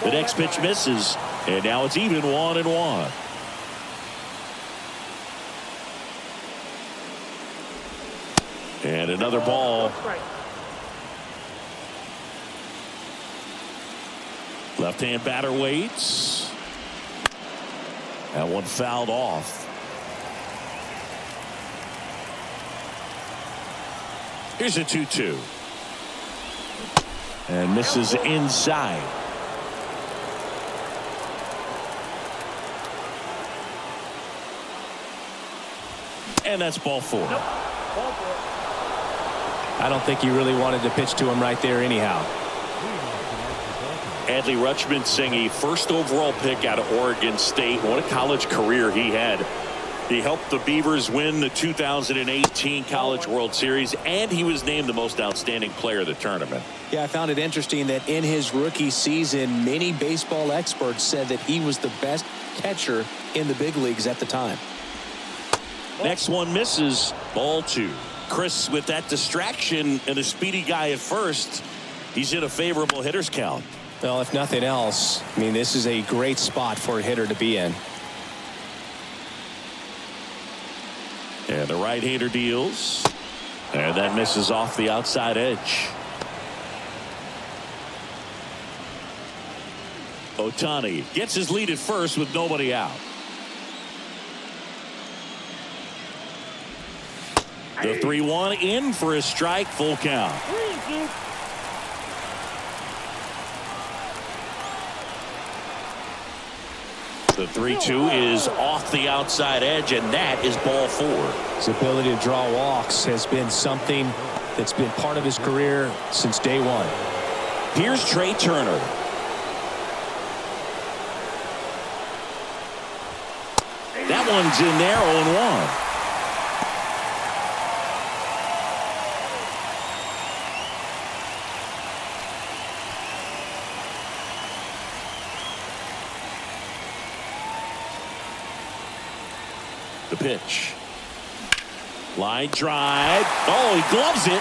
The next pitch misses, and now it's even 1-1. And another ball. Left-hand batter waits. That one fouled off. Here's a 2-2. And misses inside. And that's ball 4.
Nope. Ball 4.
I don't think he really wanted to pitch to him right there anyhow.
Adley Rutschman singing first overall pick out of Oregon State. What a college career he had. He helped the Beavers win the 2018 College World Series, and he was named the most outstanding player of the tournament.
Yeah, I found it interesting that in his rookie season, many baseball experts said that he was the best catcher in the big leagues at the time.
Next one misses. Ball 2. Chris, with that distraction and a speedy guy at first, he's in a favorable hitter's count.
Well, if nothing else, I mean, this is a great spot for a hitter to be in.
And the right-hander deals. And that misses off the outside edge. Ohtani gets his lead at first with nobody out. The 3-1 in for a strike, full count. The 3-2 is off the outside edge, and that is ball 4.
His ability to draw walks has been something that's been part of his career since day one.
Here's Trey Turner. That one's in there, 0-1. The pitch. Line drive. Oh, he gloves it.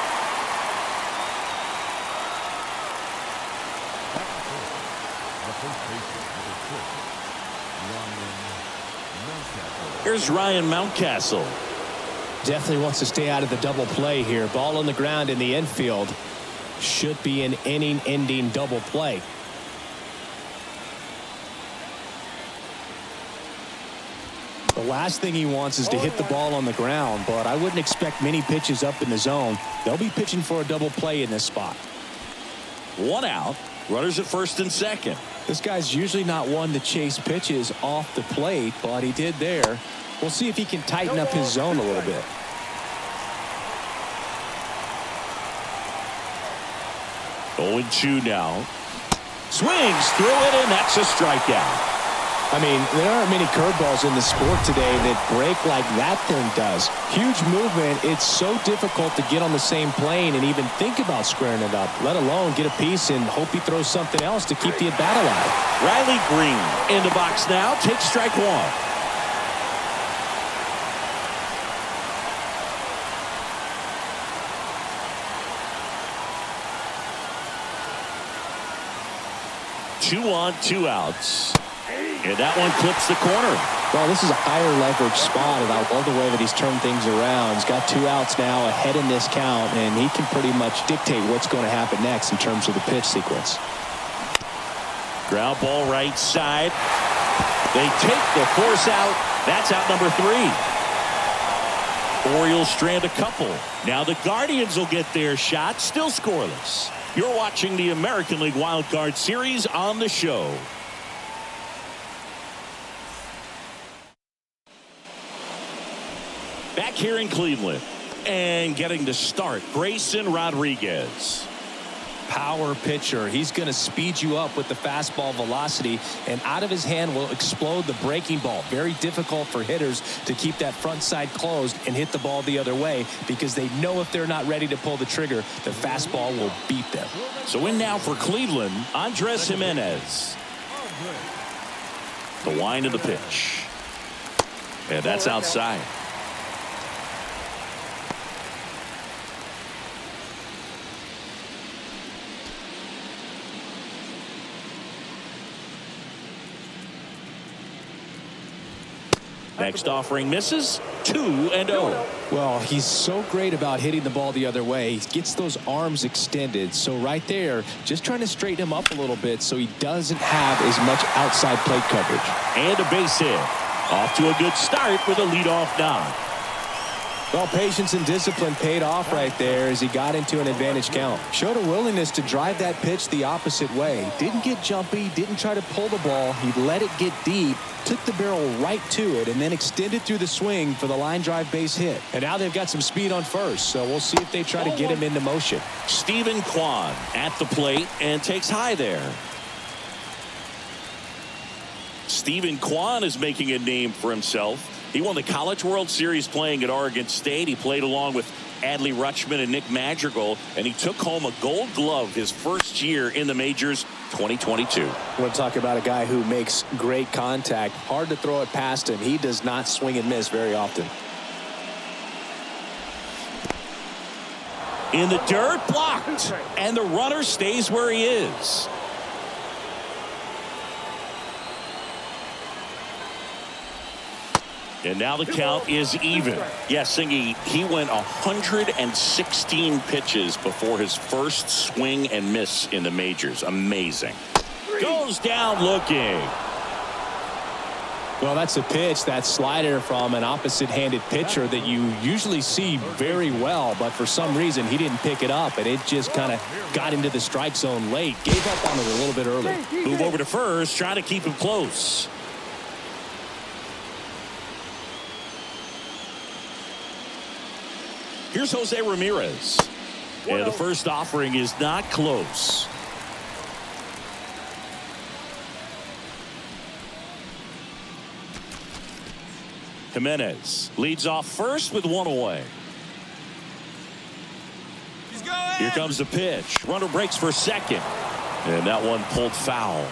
Here's Ryan Mountcastle.
Definitely wants to stay out of the double play here. Ball on the ground in the infield. Should be an inning-ending double play. The last thing he wants is to hit the ball on the ground, but I wouldn't expect many pitches up in the zone. They'll be pitching for a double play in this spot.
1 out. Runners at first and second.
This guy's usually not one to chase pitches off the plate, but he did there. We'll see if he can tighten up his zone a little bit.
0-2 now. Swings through it, and that's a strikeout.
I mean, there aren't many curveballs in the sport today that break like that thing does. Huge movement. It's so difficult to get on the same plane and even think about squaring it up, let alone get a piece and hope he throws something else to keep the at-bat alive.
Riley Green in the box now. Takes strike one. Two on, 2 outs. And that one clips the corner.
Well, this is a higher leverage spot, and I love the way that he's turned things around. He's got 2 outs now ahead in this count, and he can pretty much dictate what's going to happen next in terms of the pitch sequence.
Ground ball right side. They take the force out. That's out number 3. Orioles strand a couple. Now the Guardians will get their shot. Still scoreless. You're watching the American League Wild Card Series on the show. Back here in Cleveland and getting the start, Grayson Rodriguez.
Power pitcher. He's going to speed you up with the fastball velocity, and out of his hand will explode the breaking ball. Very difficult for hitters to keep that front side closed and hit the ball the other way, because they know if they're not ready to pull the trigger, the fastball will beat them.
So in now for Cleveland, Andres Jimenez. The wind of the pitch. And that's outside. Next offering misses. 2-0.
Well, he's so great about hitting the ball the other way. He gets those arms extended. So right there, just trying to straighten him up a little bit so he doesn't have as much outside plate coverage.
And a base hit. Off to a good start with a leadoff knock.
Well, patience and discipline paid off right there as he got into an advantage count. Showed a willingness to drive that pitch the opposite way. Didn't get jumpy, didn't try to pull the ball. He let it get deep, took the barrel right to it, and then extended through the swing for the line drive base hit. And now they've got some speed on first, so we'll see if they try to get him into motion.
Stephen Kwan at the plate and takes high there. Stephen Kwan is making a name for himself. He won the College World Series playing at Oregon State. He played along with Adley Rutschman and Nick Madrigal, and he took home a Gold Glove his first year in the majors, 2022.
I want to talk about a guy who makes great contact. Hard to throw it past him. He does not swing and miss very often.
In the dirt, blocked, and the runner stays where he is. And now the count is even. Yes, Singy, he went 116 pitches before his first swing and miss in the majors. Amazing. Goes down looking.
Well, that's a pitch, that slider from an opposite-handed pitcher that you usually see very well, but for some reason he didn't pick it up, and it just kind of got into the strike zone late. Gave up on it a little bit early.
Move over to first, trying to keep him close. Here's Jose Ramirez. And the first offering is not close. Jimenez leads off first with 1 away. Here comes the pitch. Runner breaks for second. And that one pulled foul.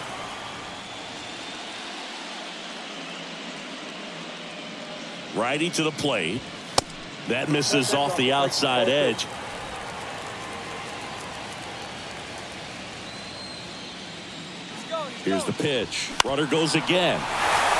Righty to the plate. That misses off the outside edge. Here's the pitch. Runner goes again.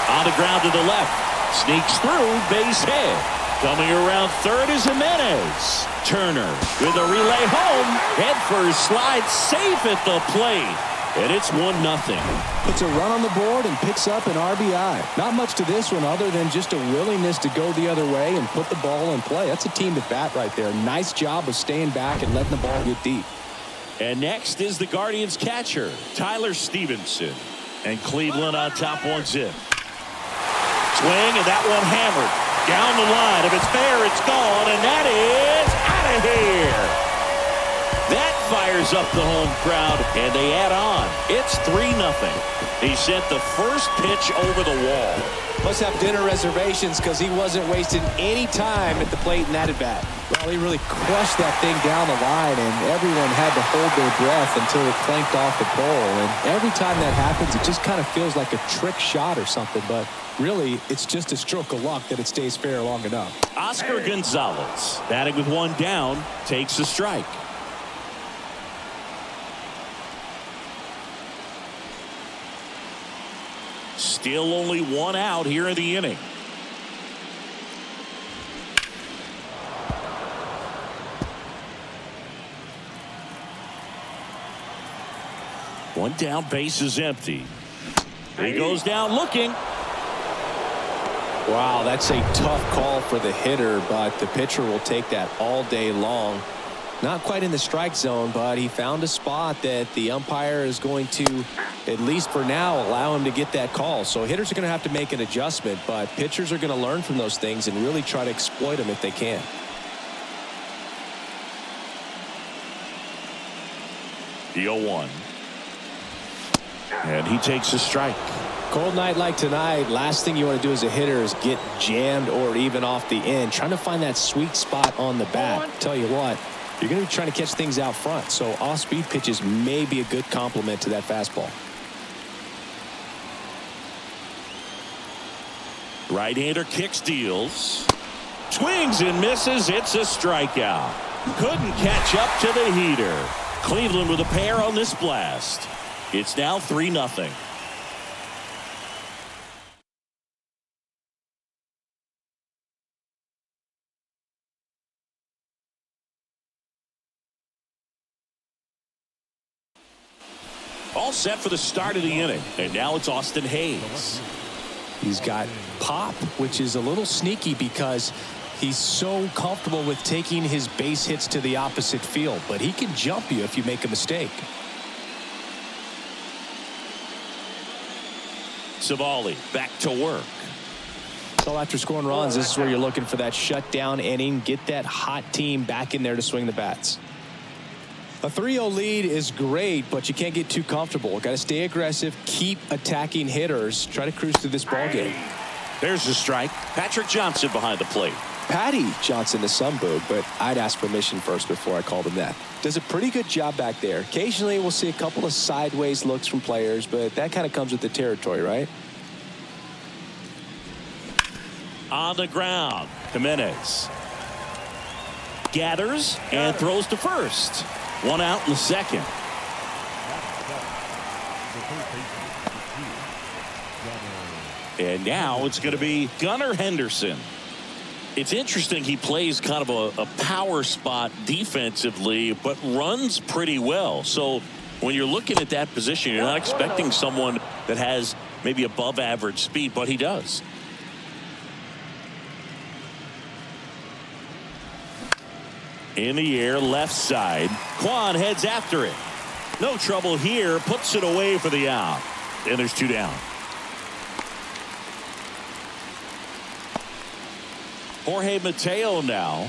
On the ground to the left. Sneaks through, base hit. Coming around third is Jimenez. Turner with a relay home. Head first, slides safe at the plate. And it's 1-0.
Puts a run on the board and picks up an RBI. Not much to this one other than just a willingness to go the other way and put the ball in play. That's a team at bat right there. Nice job of staying back and letting the ball get deep.
And next is the Guardians catcher, Tyler Stevenson. And Cleveland on top 1-0. Swing, and that one hammered. Down the line. If it's fair, it's gone. And that is out of here. That fires fires up the home crowd, and they add on. It's 3-0. He sent the first pitch over the wall.
Must have dinner reservations because he wasn't wasting any time at the plate in that at-bat. Well, he really crushed that thing down the line, and everyone had to hold their breath until it clanked off the pole. And every time that happens, it just kind of feels like a trick shot or something. But really, it's just a stroke of luck that it stays fair long enough.
Oscar Gonzalez, batting with one down, takes a strike. Still only one out here in the inning. One down, base is empty. He goes down looking.
Wow, that's a tough call for the hitter, but the pitcher will take that all day long. Not quite in the strike zone, but he found a spot that the umpire is going to, at least for now, allow him to get that call. So hitters are going to have to make an adjustment, but pitchers are going to learn from those things and really try to exploit them if they can.
The 0-1. And he takes a strike.
Cold night like tonight, last thing you want to do as a hitter is get jammed or even off the end. Trying to find that sweet spot on the bat. Tell you what, you're going to be trying to catch things out front, so off-speed pitches may be a good complement to that fastball.
Right-hander kicks, deals. Swings and misses. It's a strikeout. Couldn't catch up to the heater. Cleveland with a pair on this blast. It's now 3-0. All set for the start of the inning. And now it's Austin Hayes.
He's got pop, which is a little sneaky because he's so comfortable with taking his base hits to the opposite field. But he can jump you if you make a mistake.
Savali back to work.
So after scoring runs, this is where you're looking for that shutdown inning. Get that hot team back in there to swing the bats. A 3-0 lead is great, but you can't get too comfortable. Got to stay aggressive, keep attacking hitters, try to cruise through this ball game.
There's the strike. Patrick Johnson behind the plate.
Patty Johnson to some boog, but I'd ask permission first before I called him that. Does a pretty good job back there. Occasionally we'll see a couple of sideways looks from players, but that kind of comes with the territory, right?
On the ground, Jimenez gathers and throws to first. One out in the second. And now it's going to be Gunnar Henderson. It's interesting, he plays kind of a power spot defensively, but runs pretty well. So when you're looking at that position, you're not expecting someone that has maybe above average speed, but he does. In the air, left side. Kwan heads after it. No trouble here, puts it away for the out. And there's two down. Jorge Mateo now.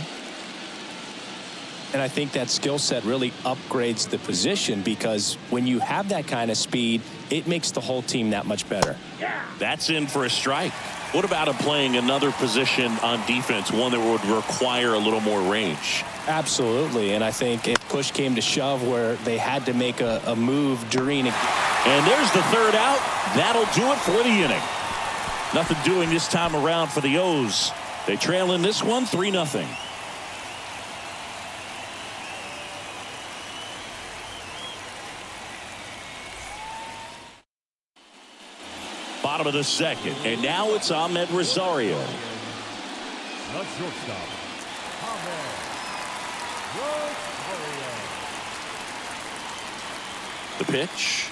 And I think that skill set really upgrades the position because when you have that kind of speed, it makes the whole team that much better.
That's in for a strike. What about him playing another position on defense, one that would require a little more range?
Absolutely, and I think if push came to shove where they had to make a move during
and there's the third out. That'll do it for the inning. Nothing doing this time around for the O's. They trail in this one 3-0. Bottom of the second, and now it's Ahmed Rosario.
The shortstop, Ahmed Rosario.
The pitch.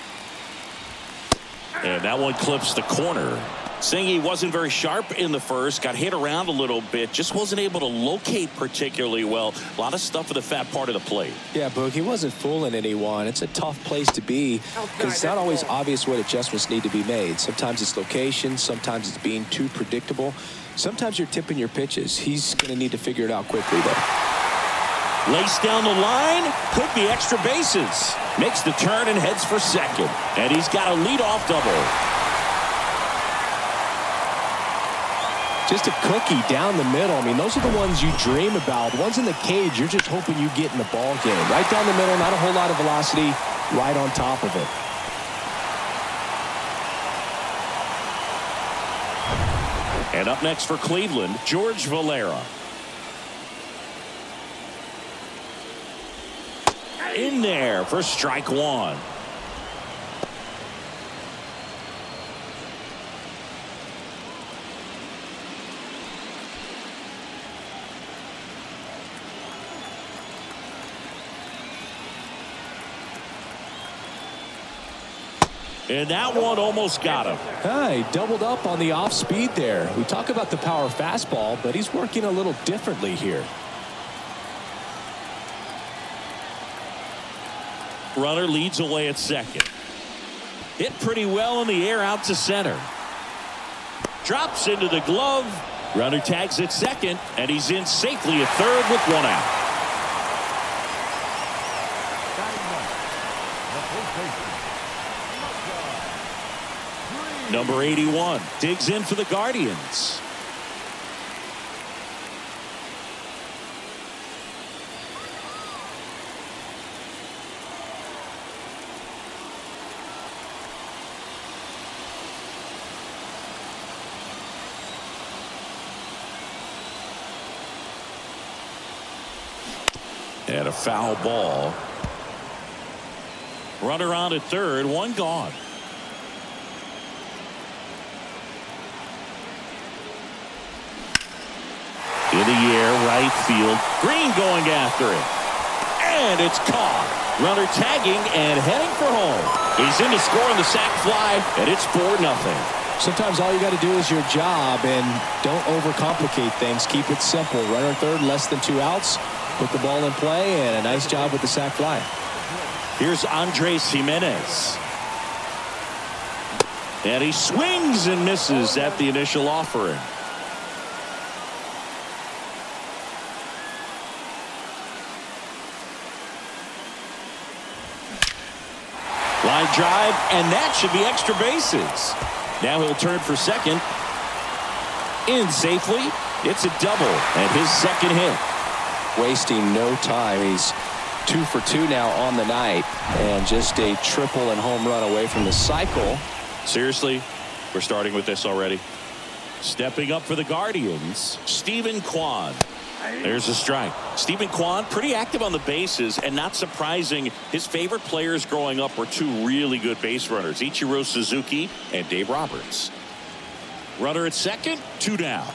And that one clips the corner. Singy wasn't very sharp in the first, got hit around a little bit, just wasn't able to locate particularly well. A lot of stuff for the fat part of the plate.
Yeah, Boog, he wasn't fooling anyone. It's a tough place to be because it's not always obvious what adjustments need to be made. Sometimes it's location, sometimes it's being too predictable. Sometimes you're tipping your pitches. He's going to need to figure it out quickly, though.
Lace down the line. Could be extra bases. Makes the turn and heads for second. And he's got a leadoff double.
Just a cookie down the middle. I mean, those are the ones you dream about. The ones in the cage, you're just hoping you get in the ball game. Right down the middle, not a whole lot of velocity, right on top of it.
And up next for Cleveland, George Valera. In there for strike one. And that one almost got him.
He doubled up on the off speed there. We talk about the power fastball, but he's working a little differently here.
Runner leads away at second. Hit pretty well in the air out to center. Drops into the glove. Runner tags at second, and he's in safely at third with one out. Number 81 digs in for the Guardians. And a foul ball. Runner on at third, one gone. In the air, right field. Green going after it. And it's caught. Runner tagging and heading for home. He's in to score on the sac fly, and it's 4-0.
Sometimes all you got to do is your job, and don't overcomplicate things. Keep it simple. Runner third, less than 2 outs. Put the ball in play, and a nice job with the sac fly.
Here's Andres Jimenez. And he swings and misses at the initial offering. Line drive, and that should be extra bases. Now he'll turn for second. In safely. It's a double, and his second hit.
Wasting no time. He's 2 for 2 now on the night, and just a triple and home run away from the cycle.
Seriously, we're starting with this already. Stepping up for the Guardians, Stephen Kwan. There's a strike. Stephen Kwan, pretty active on the bases, and not surprising, his favorite players growing up were 2 really good base runners, Ichiro Suzuki and Dave Roberts. Runner at second, 2 down.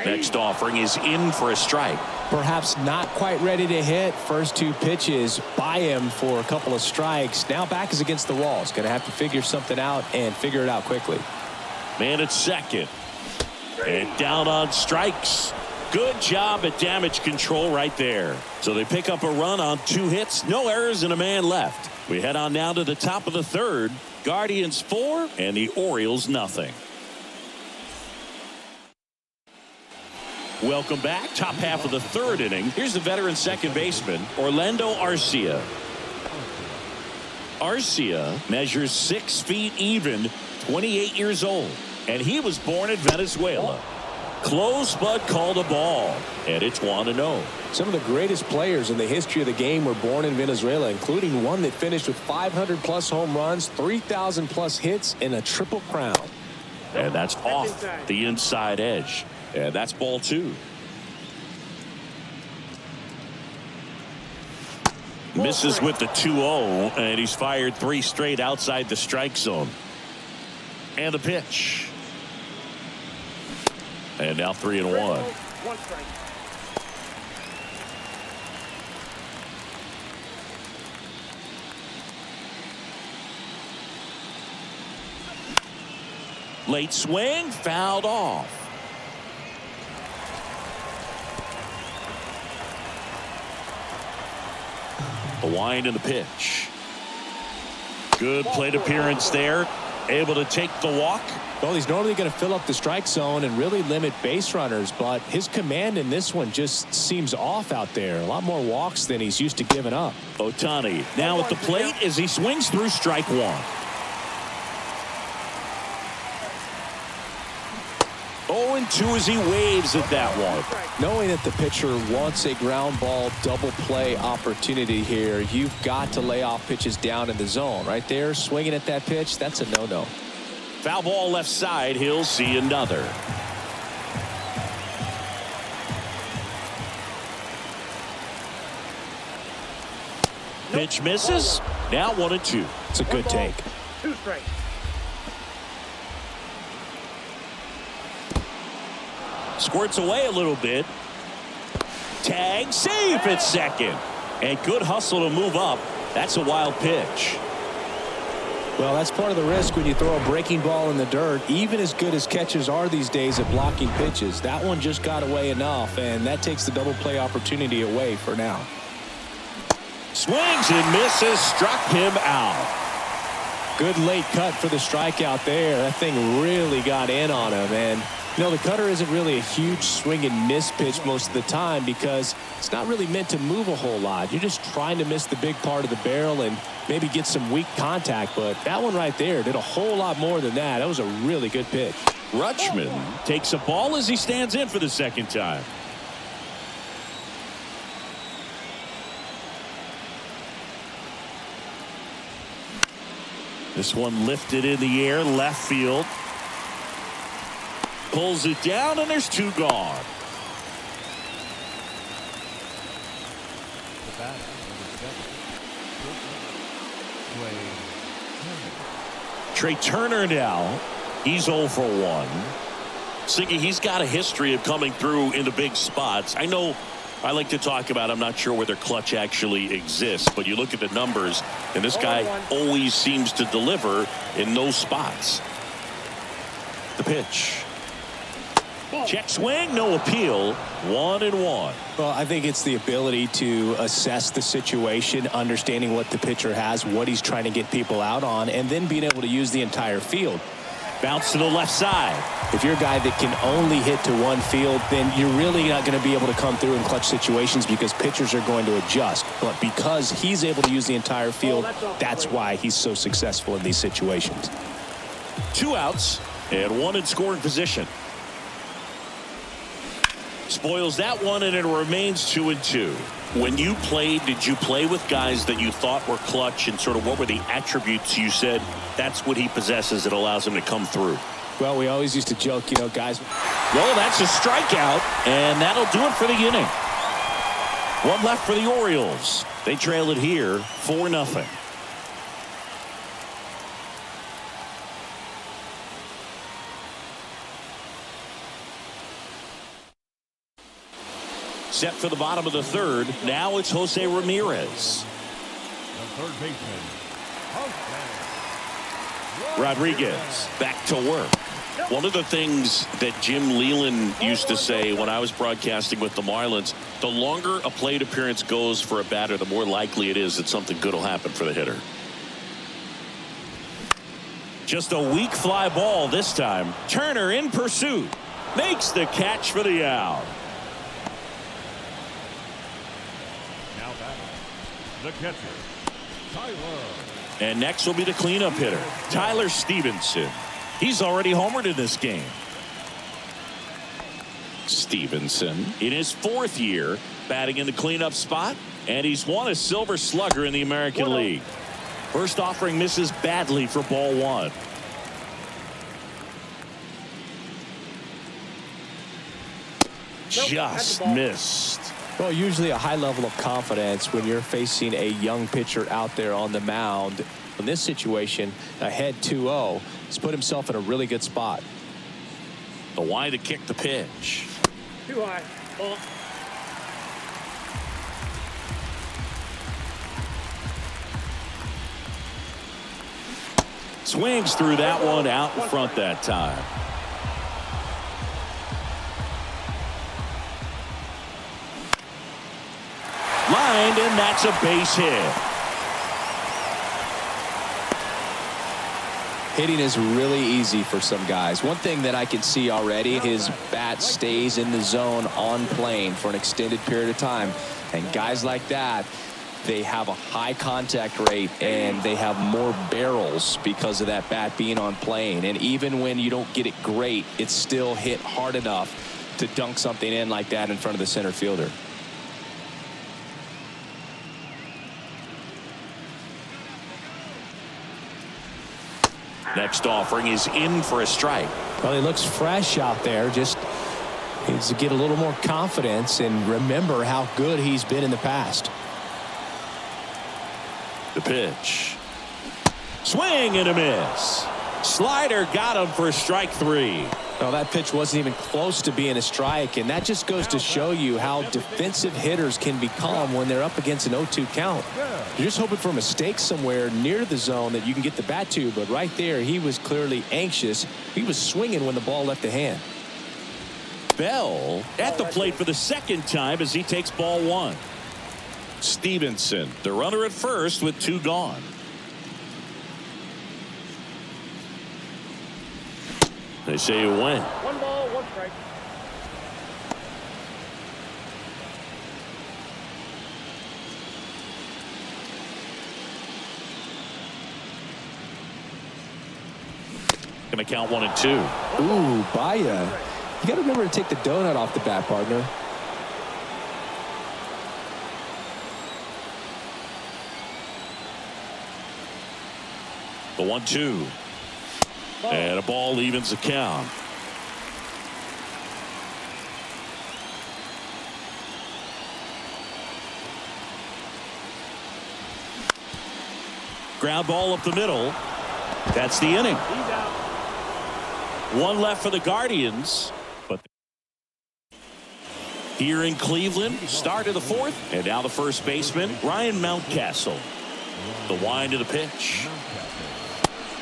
Next offering is in for a strike.
Perhaps not quite ready to hit. First 2 pitches by him for a couple of strikes. Now back is against the wall. He's going to have to figure something out and figure it out quickly.
Man at second. And down on strikes. Good job at damage control right there. So they pick up a run on 2 hits. No errors and a man left. We head on now to the top of the third. Guardians 4 and the Orioles nothing. Welcome back. Top half of the third inning. Here's the veteran second baseman, Orlando Arcia. Arcia measures 6 feet even, 28 years old, and he was born in Venezuela. Close but called a ball, and it's 1-0.
Some of the greatest players in the history of the game were born in Venezuela, including one that finished with 500+ home runs, 3,000+ hits, and a triple crown.
And that's off the inside edge. And that's ball 2. Misses with the 2-0, and he's fired 3 straight outside the strike zone. And the pitch. And now 3-1.
1 strike.
Late swing, fouled off. The wind and the pitch. Good plate appearance there. able to take the walk.
Well, he's normally going to fill up the strike zone and really limit base runners, but his command in this one just seems off out there. A lot more walks than he's used to giving up.
Ohtani now at the plate as he swings through strike one. 0-2 as he waves at that one.
Knowing that the pitcher wants a ground ball double play opportunity here, you've got to lay off pitches down in the zone. Right there, swinging at that pitch, that's a no-no.
Foul ball left side. He'll see another. Pitch misses. Now 1-2.
It's a good take.
2 strikes.
Squirts away a little bit. Tag, safe at second. And good hustle to move up. That's a wild pitch.
Well, that's part of the risk when you throw a breaking ball in the dirt. Even as good as catchers are these days at blocking pitches, that one just got away enough, and that takes the double play opportunity away for now.
Swings and misses. Struck him out.
Good late cut for the strikeout there. That thing really got in on him. And, you know, the cutter isn't really a huge swing and miss pitch most of the time because it's not really meant to move a whole lot. You're just trying to miss the big part of the barrel and maybe get some weak contact. But that one right there did a whole lot more than that. That was a really good pitch.
Rutschman takes a ball as he stands in for the second time. This one lifted in the air, left field. Pulls it down, and there's 2 gone.
The batter, number 7.
Trey Turner now. He's 0 for 1. Siggy, he's got a history of coming through into big spots. I know I like to talk about, I'm not sure whether clutch actually exists, but you look at the numbers, and this guy always seems to deliver in those spots. The pitch. Check swing, no appeal. 1-1.
Well, I think it's the ability to assess the situation, understanding what the pitcher has, what he's trying to get people out on, and then being able to use the entire field.
Bounce to the left side.
If you're a guy that can only hit to one field, then you're really not going to be able to come through in clutch situations because pitchers are going to adjust. But because he's able to use the entire field, that's why he's so successful in these situations.
2 outs and 1 in scoring position. Spoils that one, and it remains 2-2. When you played, did you play with guys that you thought were clutch, and sort of what were the attributes you said that's what he possesses that allows him to come through?
Well, we always used to joke, you know, guys.
Well, that's a strikeout, and that'll do it for the inning. 1 left for the Orioles. They trail it here 4-0. Set for the bottom of the 3rd. Now it's Jose Ramirez.
The third baseman,
Rodriguez back to work. One of the things that Jim Leland used to say when I was broadcasting with the Marlins, the longer a plate appearance goes for a batter, the more likely it is that something good will happen for the hitter. Just a weak fly ball this time. Turner in pursuit. Makes the catch for the out.
Now batting, the catcher, Tyler.
And next will be the cleanup hitter, Tyler Stevenson. He's already homered in this game. Stevenson in his 4th year batting in the cleanup spot, and he's won a Silver Slugger in the American League. First offering misses badly for ball 1. Just missed.
Well, usually a high level of confidence when you're facing a young pitcher out there on the mound. In this situation, ahead 2-0, he's put himself in a really good spot.
The wide to kick the pitch.
Too high. Ball.
Swings through that one out in front that time. Lined, and that's a base hit.
Hitting is really easy for some guys. One thing that I can see already, his bat stays in the zone on plane for an extended period of time. And guys like that, they have a high contact rate and they have more barrels because of that bat being on plane. And even when you don't get it great, it's still hit hard enough to dunk something in like that in front of the center fielder.
Next offering is in for a strike.
Well, he looks fresh out there. Just needs to get a little more confidence and remember how good he's been in the past.
The pitch. Swing and a miss. Slider got him for strike 3.
Well, that pitch wasn't even close to being a strike, and that just goes to show you how defensive hitters can become when they're up against an 0-2 count. You're just hoping for a mistake somewhere near the zone that you can get the bat to, but right there he was clearly anxious. He was swinging when the ball left the hand.
Bell at the plate for the second time as he takes ball 1. Stevenson, the runner at first with 2 gone. They say you win.
1 ball, 1 strike.
Gonna count 1 and 2.
Ooh, Baya. You got to remember to take the donut off the bat, partner.
The 1-2. And a ball evens the count. Ground ball up the middle. That's the inning. 1 left for the Guardians. But here in Cleveland, start of the 4th. And now the first baseman, Ryan Mountcastle. The wind of the pitch.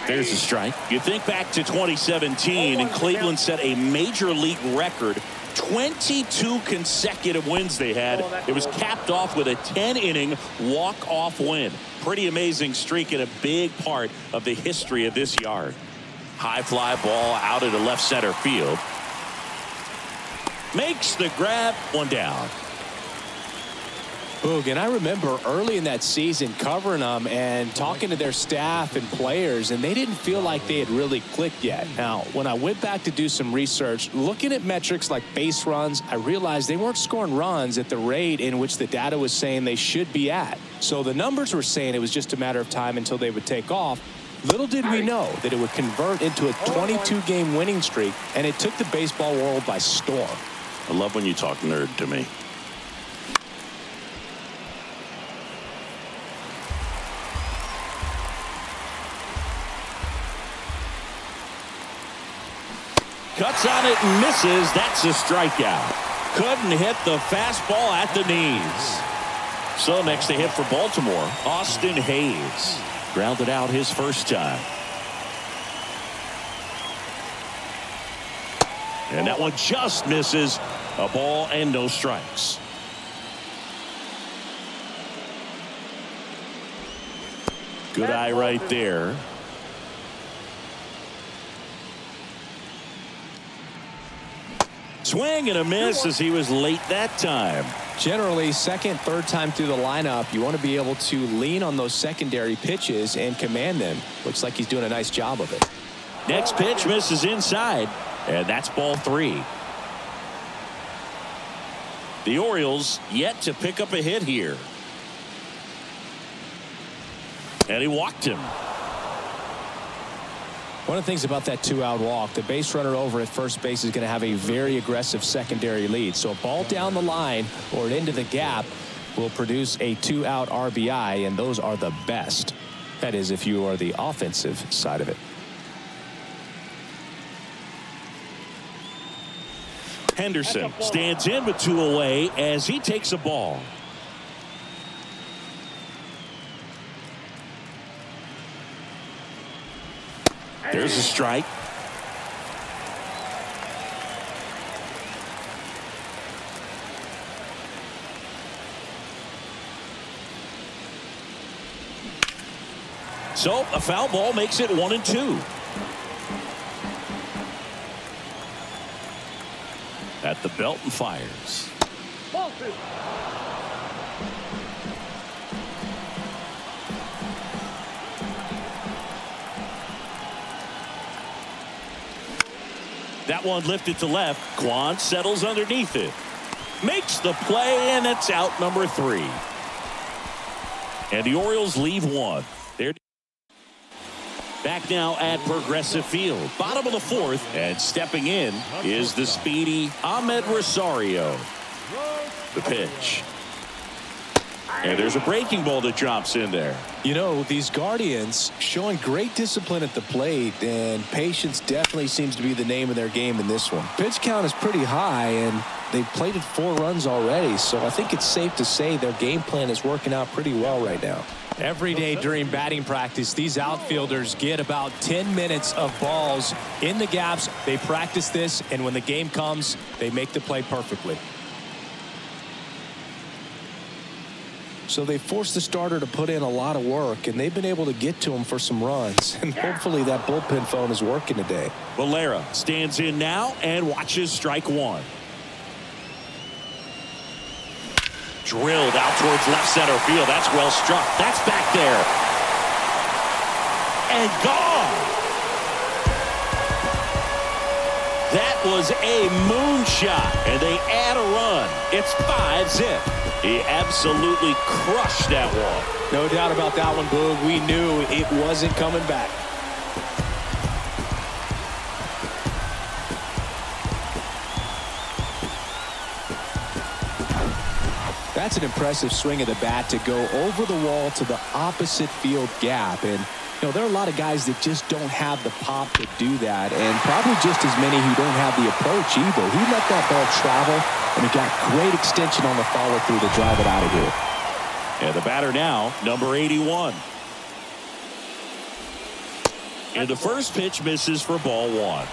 There's a strike. You think back to 2017, and Cleveland set a major league record. 22 consecutive wins they had. It was capped off with a 10-inning walk-off win. Pretty amazing streak and a big part of the history of this yard. High fly ball out into left center field. Makes the grab. 1 down.
Boog, and I remember early in that season covering them and talking to their staff and players, and they didn't feel like they had really clicked yet. Now, when I went back to do some research, looking at metrics like base runs, I realized they weren't scoring runs at the rate in which the data was saying they should be at. So the numbers were saying it was just a matter of time until they would take off. Little did we know that it would convert into a 22-game winning streak, and it took the baseball world by storm.
I love when you talk nerd to me. Cuts on it and misses. That's a strikeout. Couldn't hit the fastball at the knees. So next to hit for Baltimore, Austin Hayes. Grounded out his first time. And that one just misses. A ball and no strikes. Good eye right there. Swing and a miss as he was late that time.
Generally, second, third time through the lineup, you want to be able to lean on those secondary pitches and command them. Looks like he's doing a nice job of it.
Next pitch misses inside, and that's ball 3. The Orioles yet to pick up a hit here. And he walked him.
One of the things about that 2-out walk, the base runner over at first base is going to have a very aggressive secondary lead. So a ball down the line or into the gap will produce a 2-out RBI, and those are the best. That is, if you are the offensive side of it.
Henderson stands in with 2 away as he takes a ball. There's a strike. So a foul ball makes it 1 and 2. At the belt and fires.
Ball 2.
That one lifted to left. Quan settles underneath it. Makes the play, and it's out number 3. And the Orioles leave one. They're back now at Progressive Field. Bottom of the 4th, and stepping in is the speedy Ahmed Rosario. The pitch. And there's a breaking ball that drops in there.
You know, these Guardians showing great discipline at the plate, and patience definitely seems to be the name of their game in this one. Pitch count is pretty high, and they've plated 4 runs already, so I think it's safe to say their game plan is working out pretty well right now. Every day during batting practice, these outfielders get about 10 minutes of balls in the gaps. They practice this, and when the game comes, they make the play perfectly. So they forced the starter to put in a lot of work, and they've been able to get to him for some runs. And hopefully that bullpen phone is working today.
Valera stands in now and watches strike 1. Drilled out towards left center field. That's well struck. That's back there. And gone. That was a moonshot, and they add a run. It's 5-zip. He absolutely crushed that one.
No doubt about that one, Boog. We knew it wasn't coming back. That's an impressive swing of the bat to go over the wall to the opposite field gap. And, you know, there are a lot of guys that just don't have the pop to do that, and probably just as many who don't have the approach either. He let that ball travel, and he got great extension on the follow-through to drive it out of here.
And the batter now, number 81. And the first pitch misses for ball 1.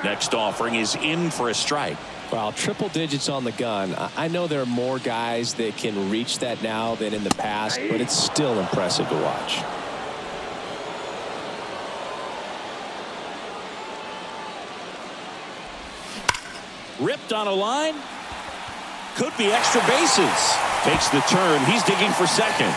Next offering is in for a strike.
Well, triple digits on the gun. I know there are more guys that can reach that now than in the past, but it's still impressive to watch.
Ripped on a line. Could be extra bases. Takes the turn. He's digging for second.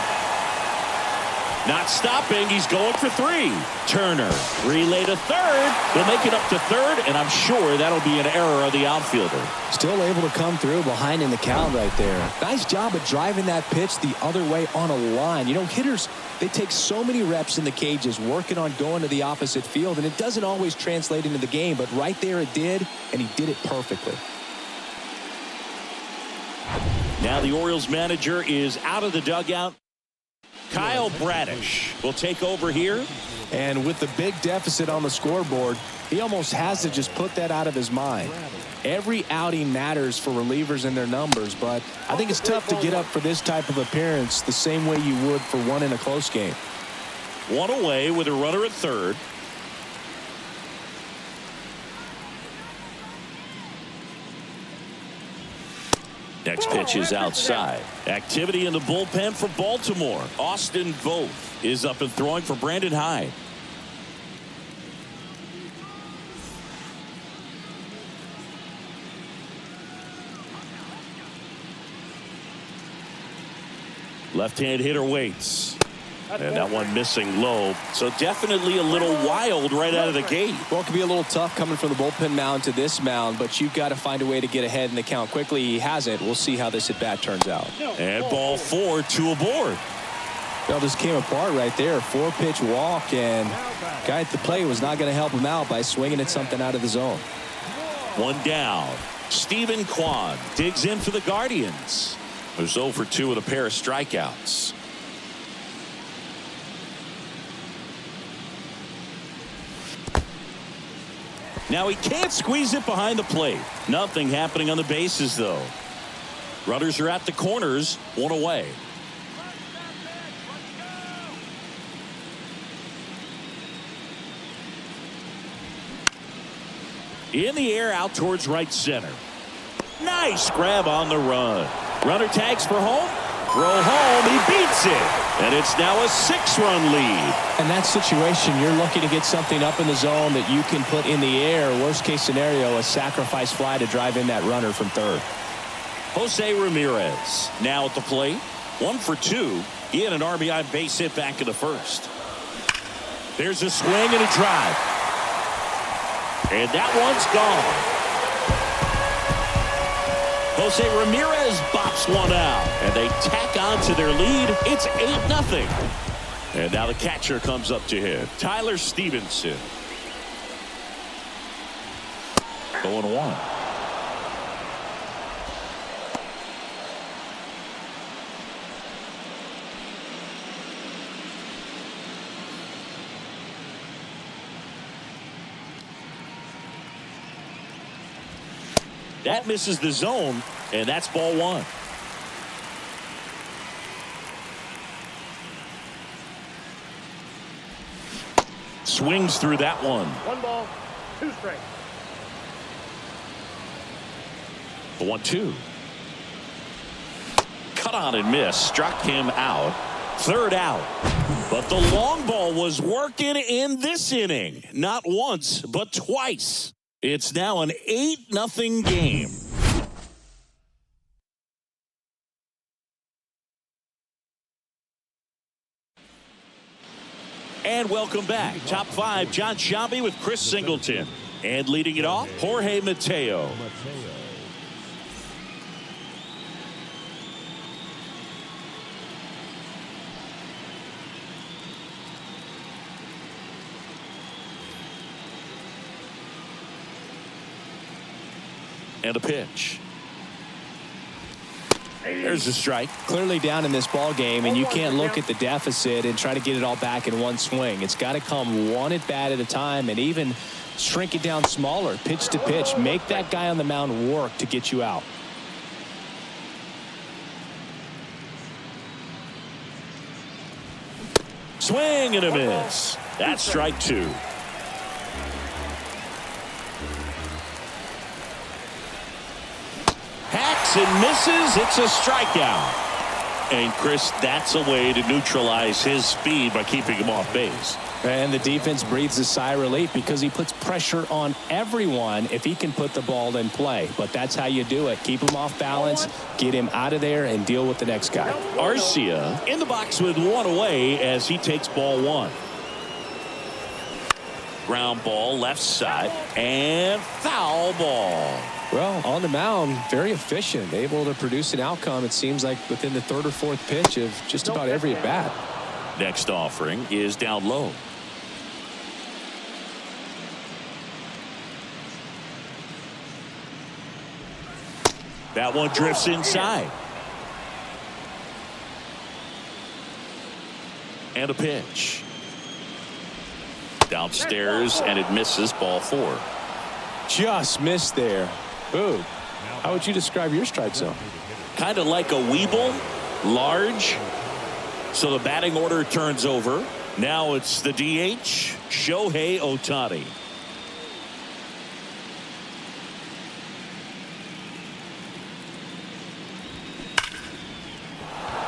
Not stopping. He's going for 3. Turner relay to third. They'll make it up to third, and I'm sure that'll be an error of the outfielder.
Still able to come through behind in the count right there. Nice job of driving that pitch the other way on a line. You know, hitters, they take so many reps in the cages working on going to the opposite field, and it doesn't always translate into the game, but right there it did, and he did it perfectly.
Now the Orioles manager is out of the dugout. Kyle Bradish will take over here.
And with the big deficit on the scoreboard, he almost has to just put that out of his mind. Every outing matters for relievers and their numbers, but I think it's tough to get up for this type of appearance the same way you would for one in a close game.
One away with a runner at third. Next pitch is outside. Activity in the bullpen for Baltimore. Austin Voth is up and throwing for Brandon Hyde. Left-hand hitter waits. And that one missing low. So definitely a little wild right out of the gate.
Well, it can be a little tough coming from the bullpen mound to this mound, but you've got to find a way to get ahead in the count quickly. He hasn't. We'll see how this at-bat turns out.
And ball 4, 2 aboard.
Well, this came apart right there. 4-pitch walk, and guy at the plate was not going to help him out by swinging at something out of the zone.
1 down. Stephen Kwan digs in for the Guardians. Who's 0 for 2 with a pair of strikeouts. Now he can't squeeze it behind the plate. Nothing happening on the bases, though. Runners are at the corners, 1 away. In the air out towards right center. Nice grab on the run. Runner tags for home. Throw home. He beats it. And it's now a 6-run lead.
In that situation, you're looking to get something up in the zone that you can put in the air. Worst case scenario, a sacrifice fly to drive in that runner from third.
Jose Ramirez now at the plate. 1 for 2. He had an RBI base hit back in the first. There's a swing and a drive. And that one's gone. Jose Ramirez bops one out. And they tack on to their lead. It's 8-0. And now the catcher comes up to him. Tyler Stevenson. 0-1. That misses the zone, and that's ball 1. Swings through that one.
1 ball, 2 strikes.
The 1-2. Cut on and miss. Struck him out. Third out. But the long ball was working in this inning. Not once, but twice. It's now an 8-0 game. And welcome back. Top 5, John Sciambi with Chris Singleton. And leading it off, Jorge Mateo. And a pitch. There's a strike.
Clearly down in this ball game, and you can't look at the deficit and try to get it all back in one swing. It's got to come one at bat at a time, and even shrink it down smaller, pitch to pitch. Make that guy on the mound work to get you out.
Swing and a miss. That's strike 2. Hacks and misses. It's a strikeout. And Chris, that's a way to neutralize his speed by keeping him off base.
And the defense breathes a sigh of relief because he puts pressure on everyone if he can put the ball in play. But that's how you do it. Keep him off balance, get him out of there, and deal with the next guy.
Arcia in the box with 1 away as he takes ball 1. Ground ball left side and foul ball.
Well, on the mound, very efficient, able to produce an outcome, it seems like, within the 3rd or 4th pitch of just about every at bat.
Next offering is down low. That one drifts inside. And a pitch. Downstairs, and it misses, ball 4.
Just missed there. Ooh. How would you describe your strike zone?
Kind of like a Weeble, large. So the batting order turns over. Now it's the DH, Shohei Ohtani.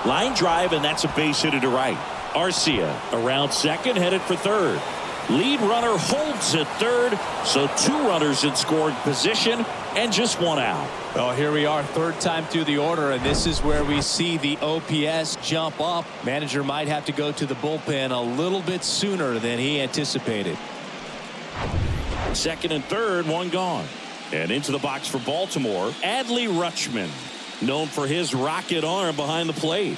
Line drive, and that's a base hit to right. Arcia around second, headed for third. Lead runner holds at third, so 2 runners in scoring position and just 1 out.
Well, here we are, 3rd time through the order, and this is where we see the OPS jump up. Manager might have to go to the bullpen a little bit sooner than he anticipated.
Second and third, 1 gone. And into the box for Baltimore, Adley Rutschman, known for his rocket arm behind the plate.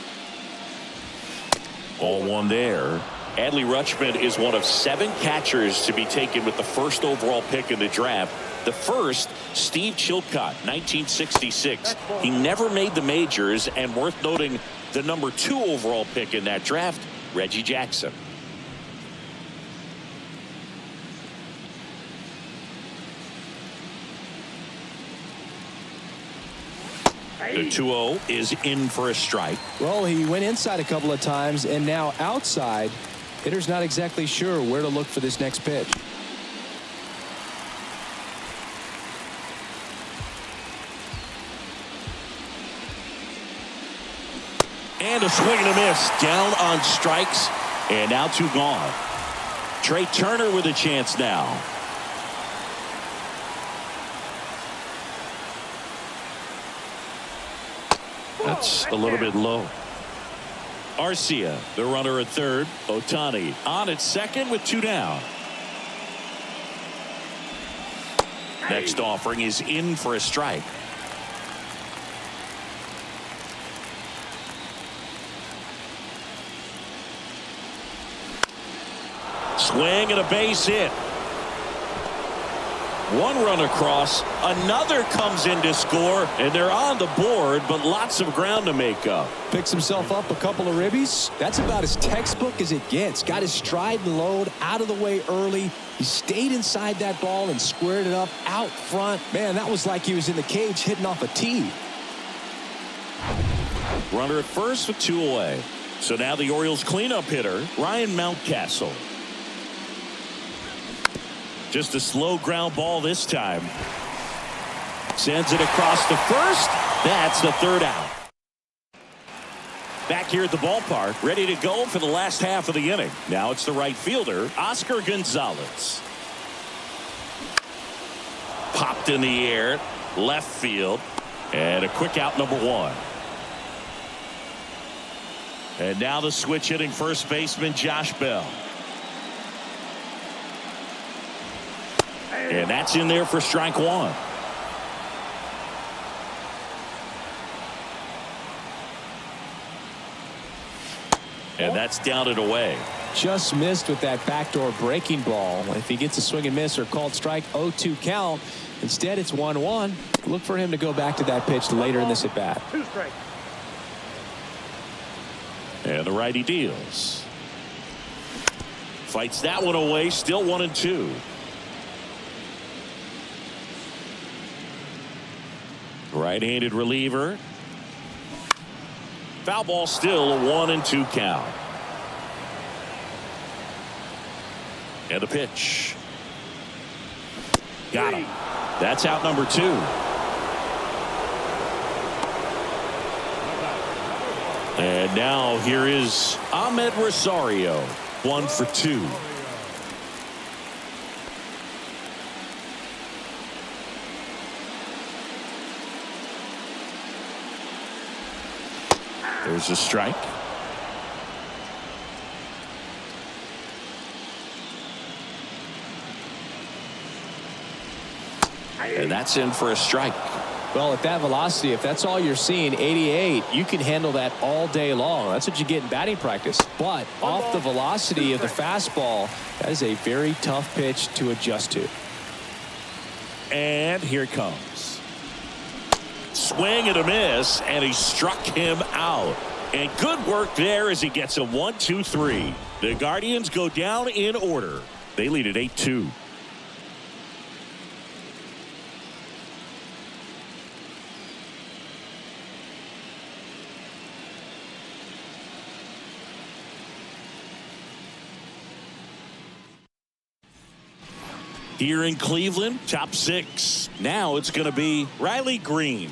Ball 1 there. Adley Rutschman is one of 7 catchers to be taken with the 1st overall pick in the draft. The first, Steve Chilcott, 1966. He never made the majors, and worth noting, the number 2 overall pick in that draft, Reggie Jackson. The 2-0 is in for a strike.
Well, he went inside a couple of times, and now outside. Hitter's not exactly sure where to look for this next pitch.
And a swing and a miss. Down on strikes. And now 2 gone. Trey Turner with a chance now. That's a little bit low. Arcia, the runner at third. Ohtani on at second with 2 down. Next offering is in for a strike. Swing and a base hit. 1 run across, another comes in to score, and they're on the board, but lots of ground to make up.
Picks himself up a couple of ribbies. That's about as textbook as it gets. Got his stride and load out of the way early. He stayed inside that ball and squared it up out front. Man, that was like he was in the cage hitting off a tee.
Runner at first with 2 away. So now the Orioles cleanup hitter, Ryan Mountcastle. Just a slow ground ball this time. Sends it across to first. That's the 3rd out. Back here at the ballpark, ready to go for the last half of the inning. Now it's the right fielder, Oscar Gonzalez. Popped in the air, left field, and a quick out, number 1. And now the switch hitting first baseman, Josh Bell. And that's in there for strike 1. And that's down and away.
Just missed with that backdoor breaking ball. If he gets a swing and miss or called strike, 0-2 count. Instead, it's 1-1. Look for him to go back to that pitch later in this at bat.
2 strikes.
And the righty deals. Fights that one away. Still 1-2. Right-handed reliever. Foul ball, still a 1-2 count. And a pitch. Got him. That's out, number 2. And now here is Ahmed Rosario. 1 for 2. There's a strike. And that's in for a strike.
Well, at that velocity, if that's all you're seeing, 88, you can handle that all day long. That's what you get in batting practice. But off the velocity of the fastball, that is a very tough pitch to adjust to.
And here it comes. Swing and a miss, and he struck him out. And good work there as he gets a 1-2-3. The Guardians go down in order. They lead at 8-2. Here in Cleveland, top 6. Now it's going to be Riley Green.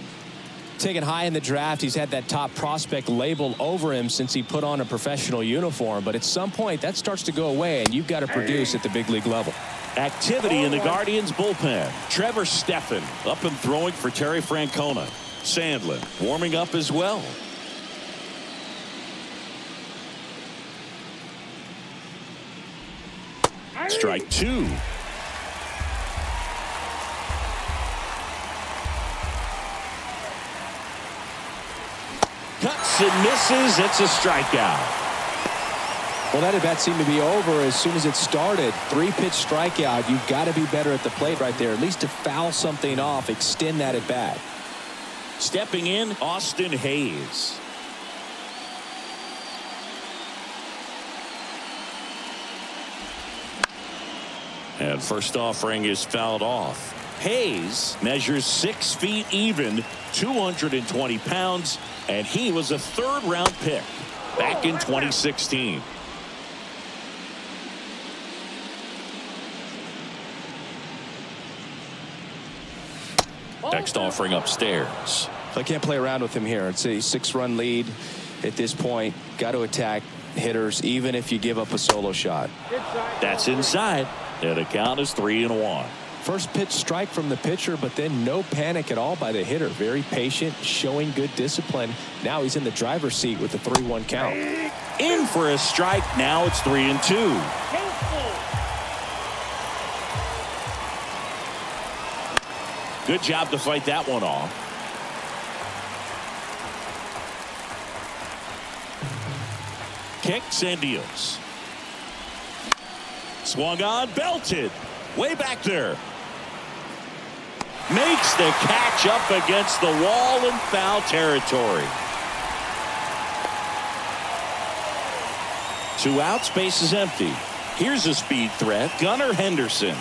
Taken high in the draft, he's had that top prospect label over him since he put on a professional uniform. But at some point, that starts to go away, and you've got to produce at the big league level.
Activity in the Guardians bullpen. Trevor Stephan up and throwing for Terry Francona. Sandlin warming up as well. Strike 2. Cuts and misses. It's a strikeout.
Well, that at bat seemed to be over as soon as it started. 3-pitch strikeout. You've got to be better at the plate right there, at least to foul something off, extend that at bat.
Stepping in, Austin Hayes. And first offering is fouled off. Hayes measures 6 feet even, 220 pounds, and he was a 3rd-round pick back in 2016. Next offering upstairs.
I can't play around with him here. It's a 6-run lead. At this point, got to attack hitters even if you give up a solo shot.
That's inside, and the count is 3-1.
First pitch strike from the pitcher, but then no panic at all by the hitter. Very patient, showing good discipline. Now he's in the driver's seat with the 3-1 count.
In for a strike. Now it's 3-2. Good job to fight that one off. Kicks and deals. Swung on, belted. Way back there. Makes the catch up against the wall in foul territory. 2 outs, base is empty. Here's a speed threat, Gunnar Henderson.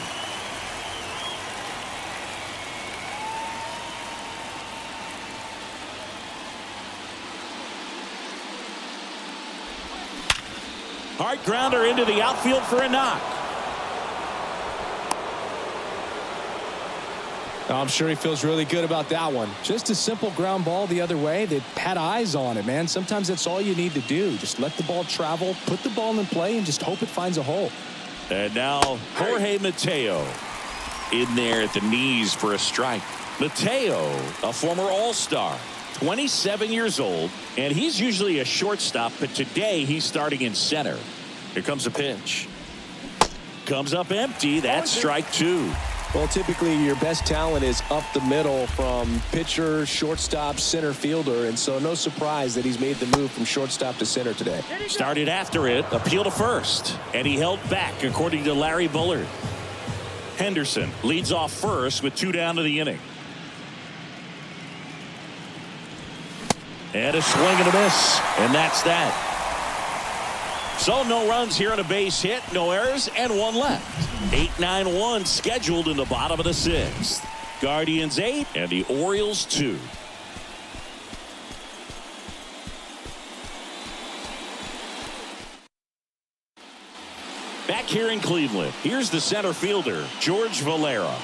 Hard grounder into the outfield for a knock.
I'm sure he feels really good about that one. Just a simple ground ball the other way that had eyes on it, man. Sometimes that's all you need to do. Just let the ball travel, put the ball in play, and just hope it finds a hole.
And now Jorge Mateo in there at the knees for a strike. Mateo, a former All-Star, 27 years old, and he's usually a shortstop, but today he's starting in center. Here comes a pitch. Comes up empty. That's strike 2.
Well, typically your best talent is up the middle from pitcher, shortstop, center fielder, and so no surprise that he's made the move from shortstop to center today.
Started after it, appeal to first, and he held back according to Larry Bullard. Henderson leads off first with 2 down to the inning. And a swing and a miss, and that's that. So no runs here on a base hit, no errors, and 1 left. 8-9-1 scheduled in the bottom of the 6th. Guardians 8 and the Orioles 2. Back here in Cleveland, here's the center fielder, George Valera.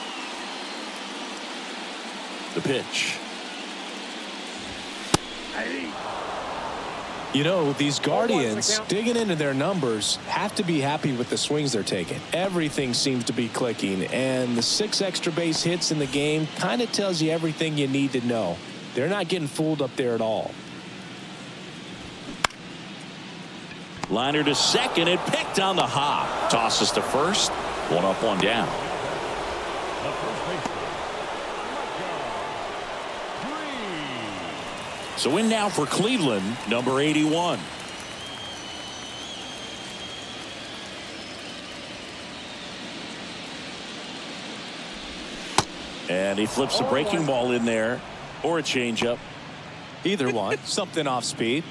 The pitch.
You know, these Guardians, digging into their numbers, have to be happy with the swings they're taking. Everything seems to be clicking, and the 6 extra base hits in the game kind of tells you everything you need to know. They're not getting fooled up there at all.
Liner to second and picked on the hop. Tosses to first. 1 up, 1 down. So in now for Cleveland, number 81. And he flips the breaking ball in there, or a changeup.
Either one. Something off speed.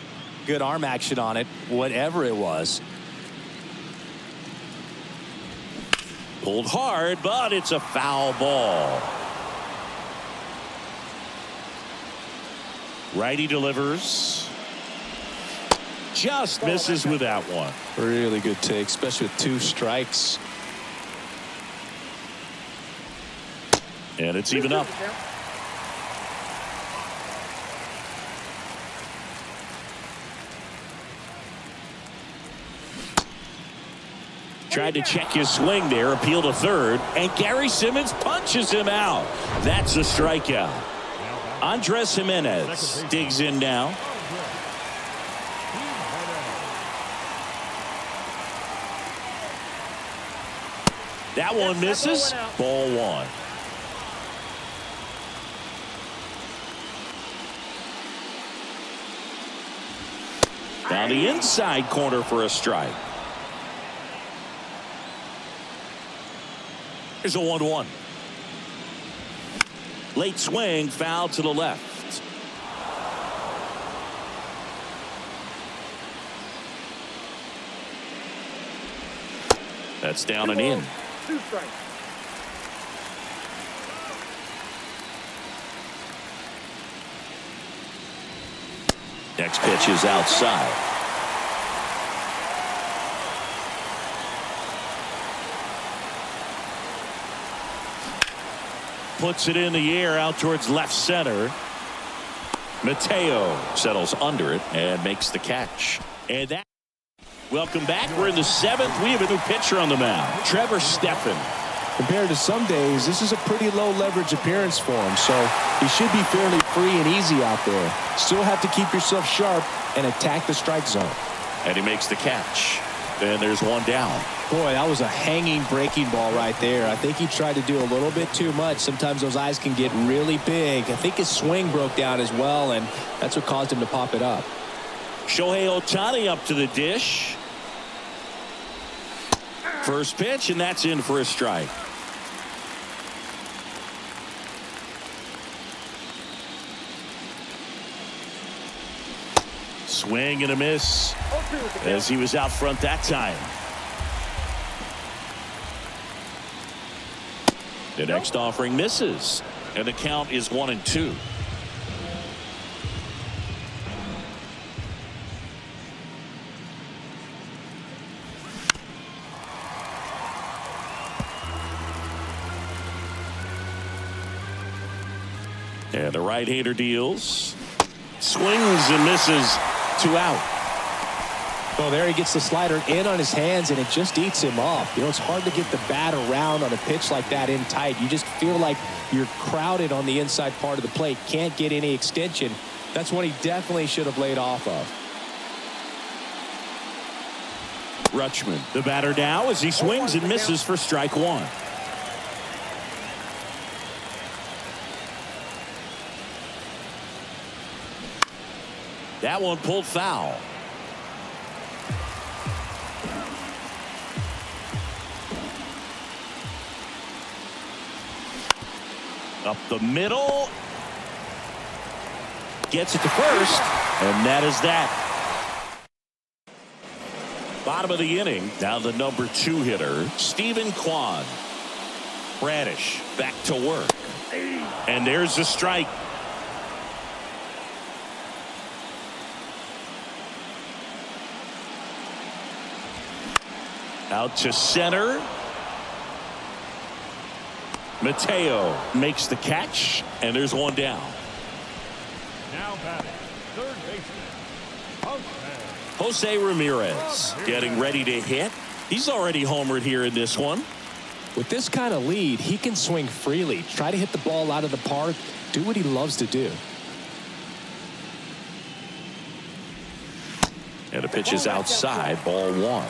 Good arm action on it, whatever it was.
Pulled hard, but it's a foul ball. Righty delivers. Just misses with that one.
Really good take, especially with 2 strikes.
And it's even up. Tried to check his swing there, appeal to third, and Gary Simmons punches him out. That's a strikeout. Andres Jimenez digs in now. That one misses. Ball 1. Down the inside corner for a strike. Here's a 1-1. Late swing, foul to the left. That's down and in.
2 strikes.
Next pitch is outside. Puts it in the air out towards left center. Mateo settles under it and makes the catch. And that. Welcome back. We're in the 7th. We have a new pitcher on the mound, Trevor Stephan.
Compared to some days, this is a pretty low leverage appearance for him, so he should be fairly free and easy out there. Still have to keep yourself sharp and attack the strike zone.
And he makes the catch. And there's one down.
Boy, that was a hanging breaking ball right there. I think he tried to do a little bit too much. Sometimes those eyes can get really big. I think his swing broke down as well, and that's what caused him to pop it up.
Shohei Ohtani up to the dish. First pitch, and that's in for a strike. Swing and a miss as he was out front that time. The next offering misses, and the count is 1-2. And the right-hander deals. Swings and misses. 2 out.
Well, there he gets the slider in on his hands, and it just eats him off. You know, it's hard to get the bat around on a pitch like that in tight. You just feel like you're crowded on the inside part of the plate. Can't get any extension. That's what he definitely should have laid off of.
Rutschman, the batter now, as he swings and misses for strike 1. That one pulled foul. Up the middle. Gets it to first. And that is that. Bottom of the inning. Now the number 2 hitter, Stephen Kwan. Bradish back to work. And there's the strike. Out to center. Mateo makes the catch, and there's one down.
Now batting, third baseman,
Jose Ramirez getting ready to hit. He's already homered here in this one.
With this kind of lead, he can swing freely. Try to hit the ball out of the park. Do what he loves to do.
And the pitch is outside, ball 1.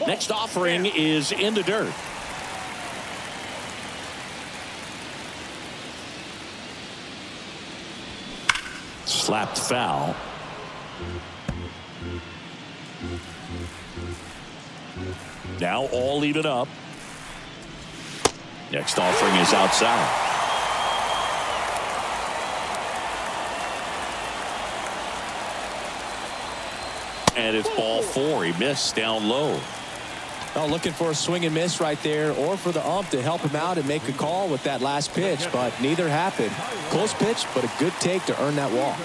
Next offering is in the dirt. Slapped foul. Now all even up. Next offering is outside. And it's ball 4. He missed down low.
Oh, looking for a swing and miss right there, or for the ump to help him out and make a call with that last pitch, but neither happened. Close pitch, but a good take to earn that walk.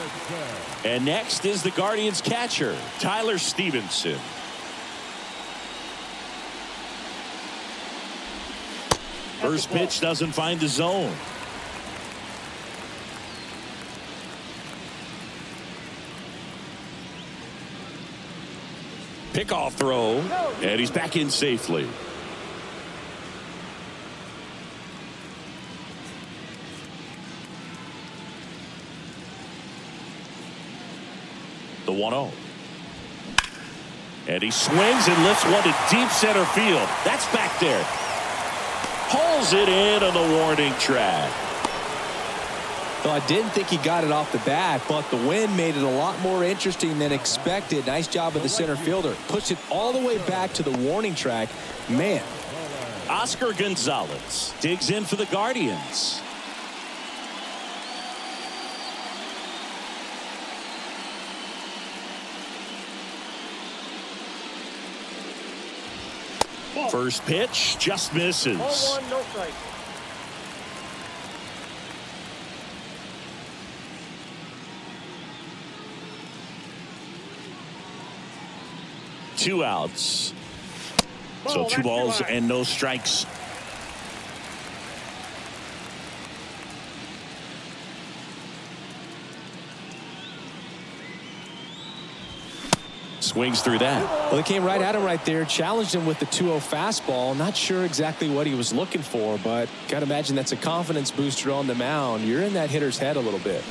And next is the Guardians catcher, Tyler Stevenson. First pitch doesn't find the zone. Pickoff throw, and he's back in safely. The 1-0. And he swings and lifts one to deep center field. That's back there. Pulls it in on the warning track.
Well, I didn't think he got it off the bat, but the wind made it a lot more interesting than expected. Nice job of the center fielder. Pushed it all the way back to the warning track. Man.
Oscar Gonzalez digs in for the Guardians. First pitch just misses.
Ball 1, no strike.
2 outs. So 2 balls and no strikes. Swings through that.
Well, they came right at him right there, challenged him with the 2-0 fastball. Not sure exactly what he was looking for, but got to imagine that's a confidence booster on the mound. You're in that hitter's head a little bit.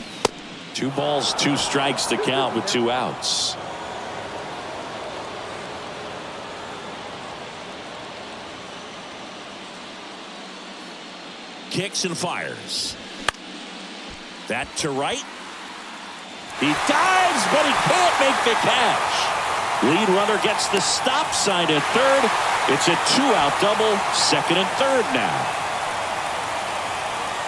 2 balls, 2 strikes to count with 2 outs. Kicks and fires. That to right. He dives, but he can't make the catch. Lead runner gets the stop sign at third. It's a 2-out double, second and third now.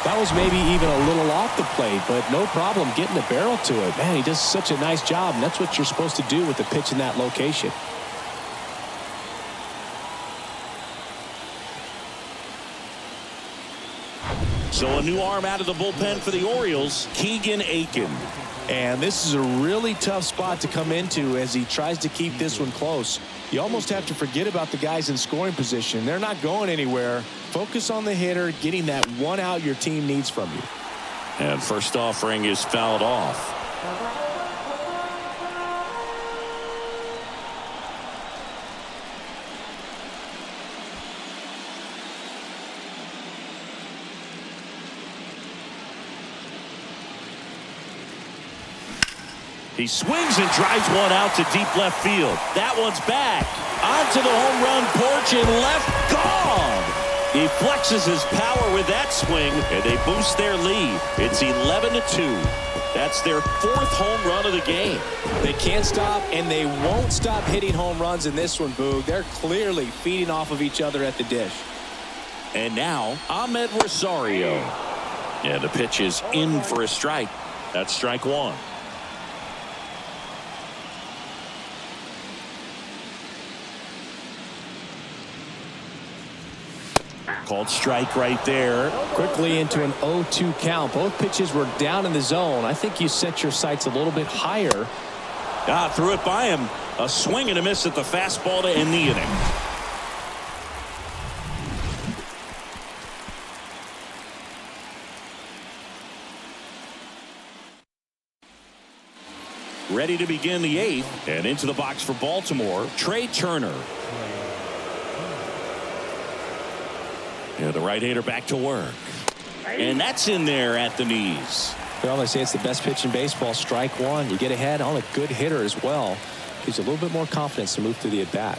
That was maybe even a little off the plate, but no problem getting the barrel to it. Man, he does such a nice job, and that's what you're supposed to do with the pitch in that location.
So a new arm out of the bullpen for the Orioles, Keegan Aiken.
And this is a really tough spot to come into as he tries to keep this one close. You almost have to forget about the guys in scoring position. They're not going anywhere. Focus on the hitter, getting that 1 out your team needs from you.
And first offering is fouled off. He swings and drives one out to deep left field. That one's back. Onto the home run porch and left, gone. He flexes his power with that swing, and they boost their lead. It's 11-2. That's their 4th home run of the game.
They can't stop, and they won't stop hitting home runs in this one, Boog. They're clearly feeding off of each other at the dish.
And now, Ahmed Rosario. And the pitch is in for a strike. That's strike 1. Called strike right there.
Quickly into an 0-2 count. Both pitches were down in the zone. I think you set your sights a little bit higher.
Threw it by him. A swing and a miss at the fastball to end the inning. Ready to begin the 8th, and into the box for Baltimore, Trey Turner. Yeah, the right-hander back to work. And that's in there at the knees.
Well, they say it's the best pitch in baseball. Strike 1. You get ahead on a good hitter as well. Gives you a little bit more confidence to move through the at-bat.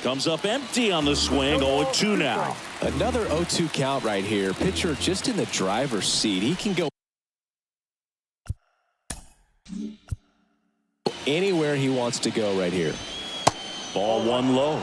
Comes up empty on the swing. 0-2 now.
Another 0-2 count right here. Pitcher just in the driver's seat. He can go anywhere he wants to go right here.
Ball 1 low.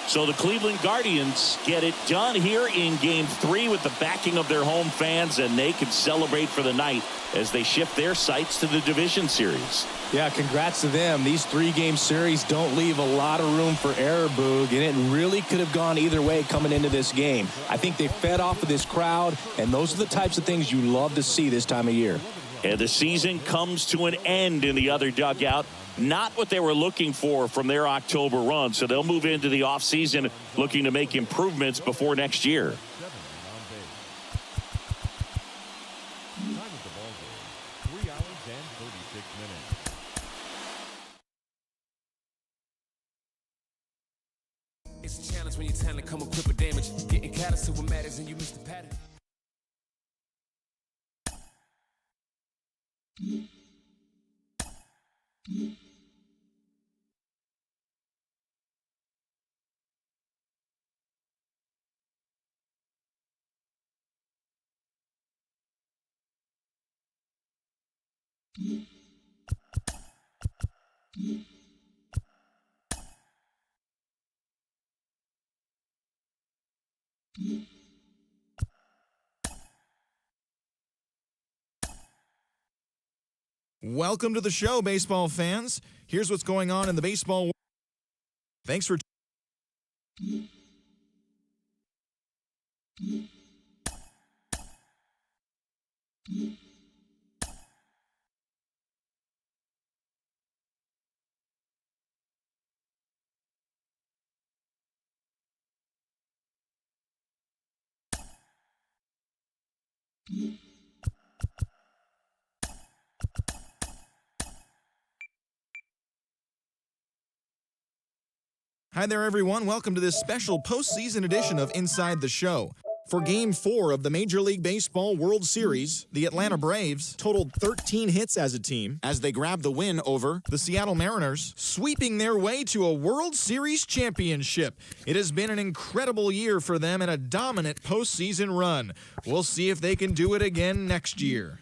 So the Cleveland Guardians get it done here in Game 3 with the backing of their home fans, and they can celebrate for the night as they shift their sights to the division series.
Yeah, congrats to them. These 3-game series don't leave a lot of room for error, Boog, and it really could have gone either way coming into this game. I think they fed off of this crowd, and those are the types of things you love to see this time of year.
And the season comes to an end in the other dugout. Not what they were looking for from their October run, so they'll move into the offseason looking to make improvements before next year.
It's a challenge when your talent come equipped with damage. Getting callous to what matters and you miss the pattern.
Welcome to the show, baseball fans. Here's what's going on in the baseball world. Thanks for Hi there, everyone. Welcome to this special postseason edition of Inside the Show. For Game 4 of the Major League Baseball World Series, the Atlanta Braves totaled 13 hits as a team as they grabbed the win over the Seattle Mariners, sweeping their way to a World Series championship. It has been an incredible year for them and a dominant postseason run. We'll see if they can do it again next year.